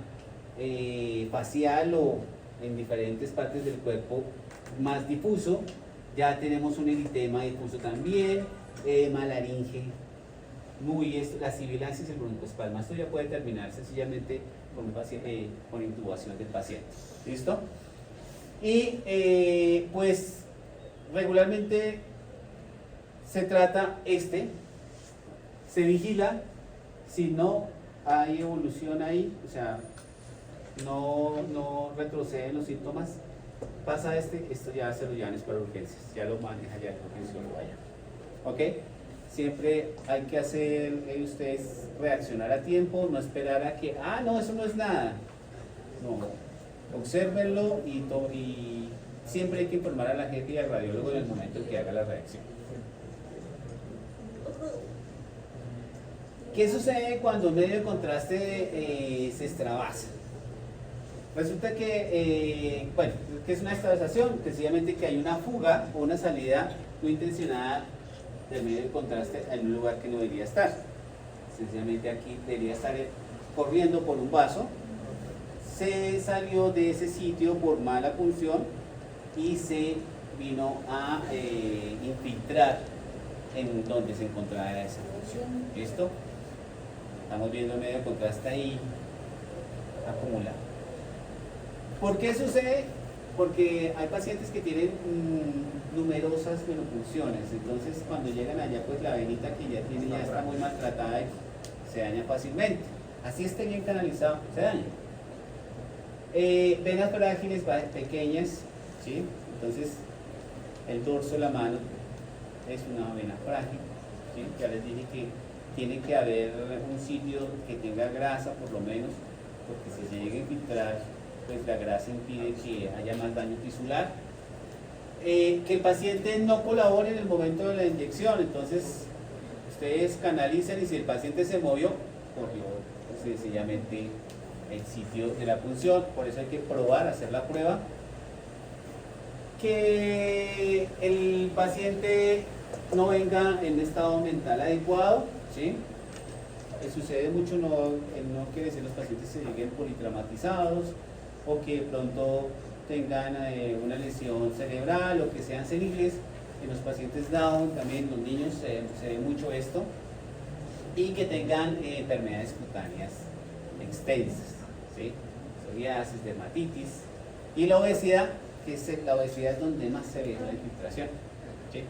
facial o en diferentes partes del cuerpo más difuso, ya tenemos un eritema difuso también, edema laringe, las sibilancias y el broncoespasmo. Esto ya puede terminar sencillamente con, con intubación del paciente. ¿Listo? Y pues regularmente se trata se vigila, si no hay evolución ahí, o sea, no retroceden los síntomas, pasa esto ya se lo llevan para urgencias, ya lo maneja ya el urgenciólogo allá. ¿Ok? Siempre hay que hacer ustedes reaccionar a tiempo, no esperar a que, no, eso no es nada. No, obsérvenlo y siempre hay que informar a la gente y al radiólogo en el momento en que haga la reacción. ¿Qué sucede cuando un medio de contraste se extravasa? Resulta que, que es una extravasación, sencillamente que hay una fuga o una salida no intencionada del medio de contraste en un lugar que no debería estar. Sencillamente aquí debería estar corriendo por un vaso, se salió de ese sitio por mala punción y se vino a infiltrar en donde se encontraba esa punción. ¿Listo? Estamos viendo el medio de contraste ahí acumulado. ¿Por qué sucede? Porque hay pacientes que tienen numerosas menopunciones, entonces cuando llegan allá, pues la venita que ya tiene ya está muy maltratada y se daña fácilmente. Así esté bien canalizado, se daña. Venas frágiles, pequeñas, ¿sí? Entonces el dorso de la mano es una vena frágil, ¿sí? Ya les dije que tiene que haber un sitio que tenga grasa por lo menos, porque si se llega a infiltrar, pues la grasa impide que haya más daño tisular. Que el paciente no colabore en el momento de la inyección, entonces ustedes canalicen y si el paciente se movió, corrió pues, sencillamente el sitio de la punción. Por eso hay que probar, hacer la prueba. Que el paciente no venga en estado mental adecuado, ¿sí? Sucede mucho, no quiere decir los pacientes se lleguen politraumatizados o que de pronto tengan una lesión cerebral o que sean seniles. En los pacientes Down, también los niños se ve mucho esto, y que tengan enfermedades cutáneas extensas, ¿sí? Psoriasis, dermatitis y la obesidad, que la obesidad es donde más se ve la infiltración, ¿sí?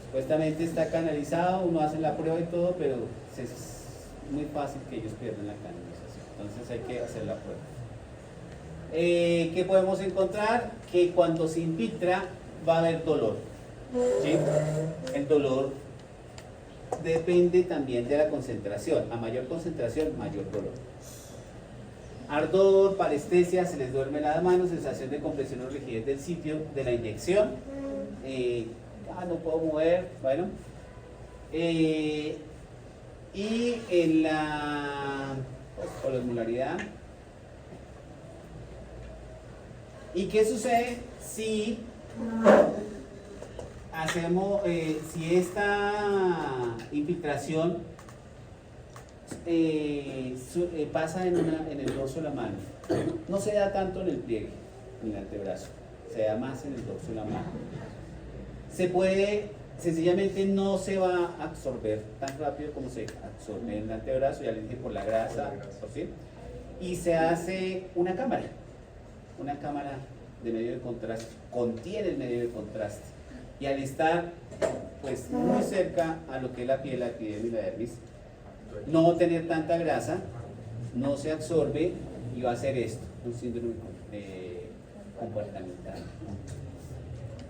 Supuestamente está canalizado, uno hace la prueba y todo, pero es muy fácil que ellos pierdan la canalización, entonces hay que hacer la prueba. ¿Qué podemos encontrar? Que cuando se infiltra va a haber dolor, ¿sí? El dolor depende también de la concentración, a mayor concentración, mayor dolor. Ardor, parestesia, se les duerme la mano, sensación de compresión o rigidez del sitio de la inyección, no puedo mover, bueno. Y en la osmolaridad. ¿Y qué sucede si hacemos, si esta infiltración pasa en el dorso de la mano? No se da tanto en el pliegue, en el antebrazo, se da más en el dorso de la mano. Se puede, sencillamente no se va a absorber tan rápido como se absorbe en el antebrazo, ya les dije, por la grasa, ¿sí? Y se hace una cámara de medio de contraste, contiene el medio de contraste, y al estar pues muy cerca a lo que es la piel, la epidermis y la dermis, no tener tanta grasa, no se absorbe y va a hacer esto, un síndrome comportamental.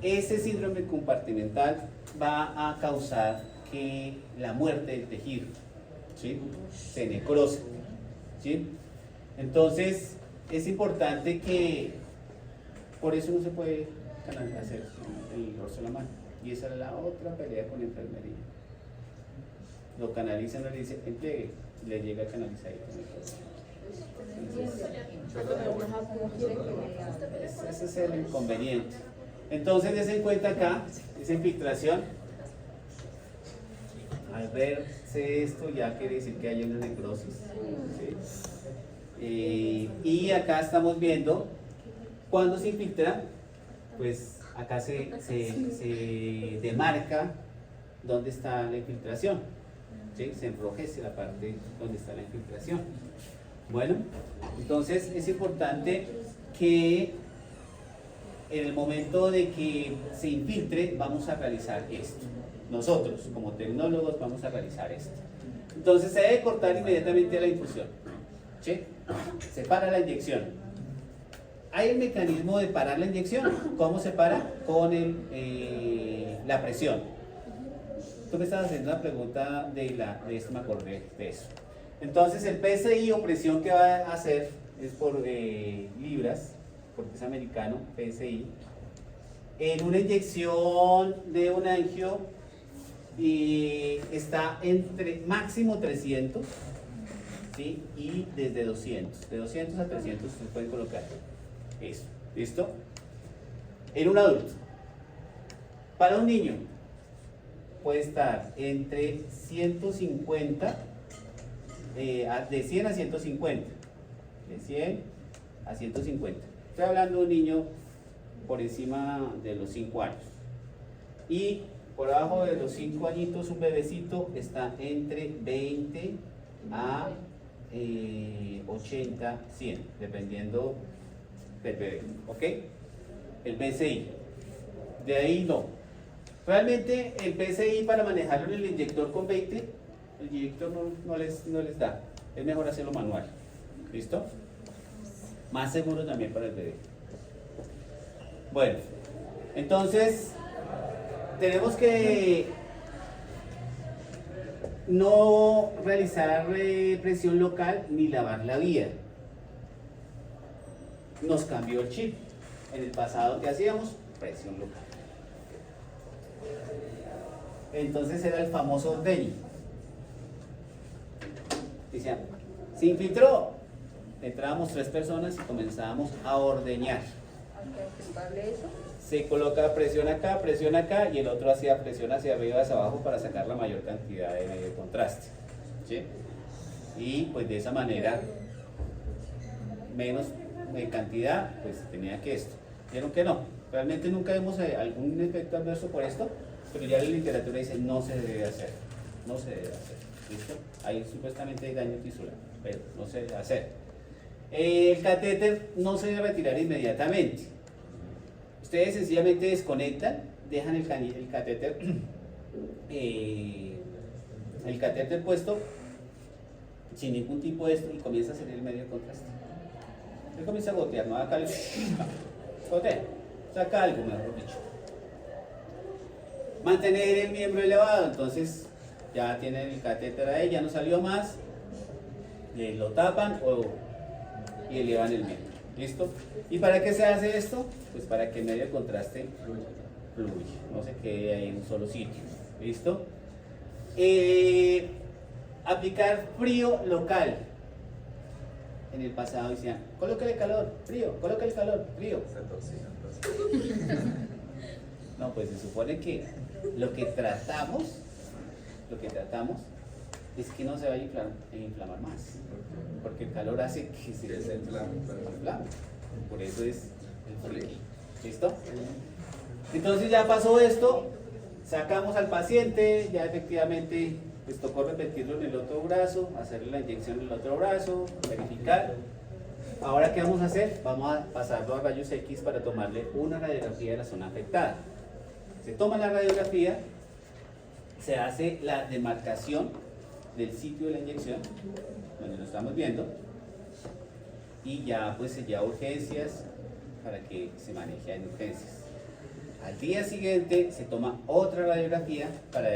ese síndrome compartimental va a causar que la muerte del tejido, ¿sí?, se necrose, ¿sí? Entonces es importante que, por eso no se puede hacer el dorso de la mano, y esa es la otra pelea con la enfermería. Lo canalizan, le dice empliegue, le llega a canalizar ese es el inconveniente. Entonces des en cuenta acá esa infiltración. Al verse esto ya quiere decir que hay una necrosis, ¿sí? Y acá estamos viendo cuando se infiltra, pues acá se demarca dónde está la infiltración, ¿sí? Se enrojece la parte donde está la infiltración. Bueno, entonces es importante que en el momento de que se infiltre vamos a realizar esto. Nosotros como tecnólogos vamos a realizar esto. Entonces se debe cortar inmediatamente la infusión, ¿sí? Se para la inyección. Hay el mecanismo de parar la inyección. ¿Cómo se para? Con la presión. Tú me estabas haciendo una pregunta de esto, me acordé de eso. Entonces el PSI o presión que va a hacer es por libras, porque es americano, PSI. En una inyección de un angio está entre máximo 300, ¿sí? Y desde 200. De 200 a 300 se pueden colocar eso. ¿Listo? En un adulto. Para un niño puede estar entre 150, de 100 a 150. De 100 a 150. Estoy hablando de un niño por encima de los 5 años. Y por abajo de los 5 añitos, un bebecito está entre 20 a 80, 100, dependiendo del bebé. ¿Ok? El PSI. De ahí no. Realmente el PSI para manejarlo en el inyector con 20, el inyector no les da. Es mejor hacerlo manual. ¿Listo? Más seguro también para el bebé. Bueno, entonces tenemos que no realizar presión local ni lavar la vía. Nos cambió el chip. En el pasado, ¿qué hacíamos? Presión local. Entonces era el famoso ordeño. Decían, se infiltró. Entrábamos 3 personas y comenzábamos a ordeñar. Se coloca presión acá y el otro hacía presión hacia arriba, hacia abajo para sacar la mayor cantidad de contraste, ¿sí? Y pues de esa manera, menos cantidad, pues tenía que esto. Vieron que no, realmente nunca vemos algún efecto adverso por esto, pero ya la literatura dice no se debe hacer, no se debe hacer, ¿listo? Ahí supuestamente hay daño tisular, pero no se debe hacer. El catéter no se debe retirar inmediatamente. Ustedes sencillamente desconectan, dejan el catéter puesto sin ningún tipo de esto y comienza a salir el medio de contraste. Él comienza a gotear, no acá gotea, saca algo, mejor dicho. Mantener el miembro elevado, entonces ya tienen el catéter ahí, ya no salió más, lo tapan y elevan el miembro. ¿Listo? ¿Y para qué se hace esto? Pues para que el medio de contraste fluya, no se quede ahí en un solo sitio. ¿Listo? Aplicar frío local. En el pasado decían, colócale calor, frío, colócale calor, frío. Se torcían. No, pues se supone que lo que tratamos es que no se vaya a inflamar más, porque el calor hace que se desinflame. Por eso es el frío. ¿Listo? Entonces ya pasó esto, sacamos al paciente, ya efectivamente les tocó repetirlo en el otro brazo, hacerle la inyección en el otro brazo, verificar. Ahora, ¿qué vamos a hacer? Vamos a pasarlo a rayos X para tomarle una radiografía de la zona afectada. Se toma la radiografía, se hace la demarcación del sitio de la inyección, donde lo estamos viendo, y ya pues se lleva a urgencias para que se maneje en urgencias. Al día siguiente se toma otra radiografía para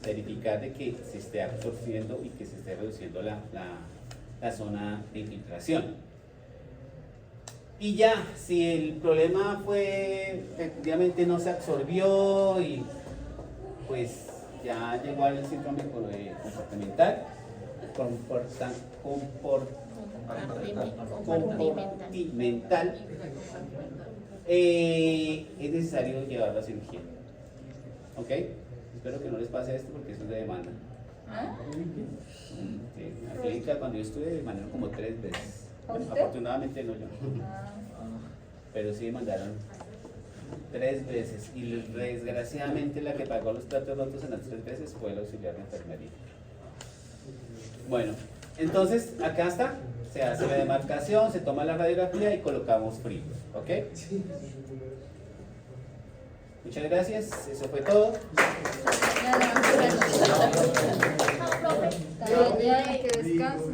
verificar de que se esté absorbiendo y que se esté reduciendo la zona de infiltración. Y ya, si el problema fue, efectivamente no se absorbió y pues ya llegó al síndrome comportamental, comportamental, es necesario llevarlo a cirugía. ¿Ok? Espero que no les pase esto porque eso es de demanda. Sí, en la clínica cuando yo estuve me mandaron como 3 veces. ¿A usted? Afortunadamente no yo. Pero sí me mandaron 3 veces. Y desgraciadamente la que pagó los platos rotos en las 3 veces fue el auxiliar de enfermería. Bueno, entonces acá está. Se hace la demarcación, se toma la radiografía y colocamos frío. ¿Ok? Muchas gracias. Eso fue todo. Ya, que descanse.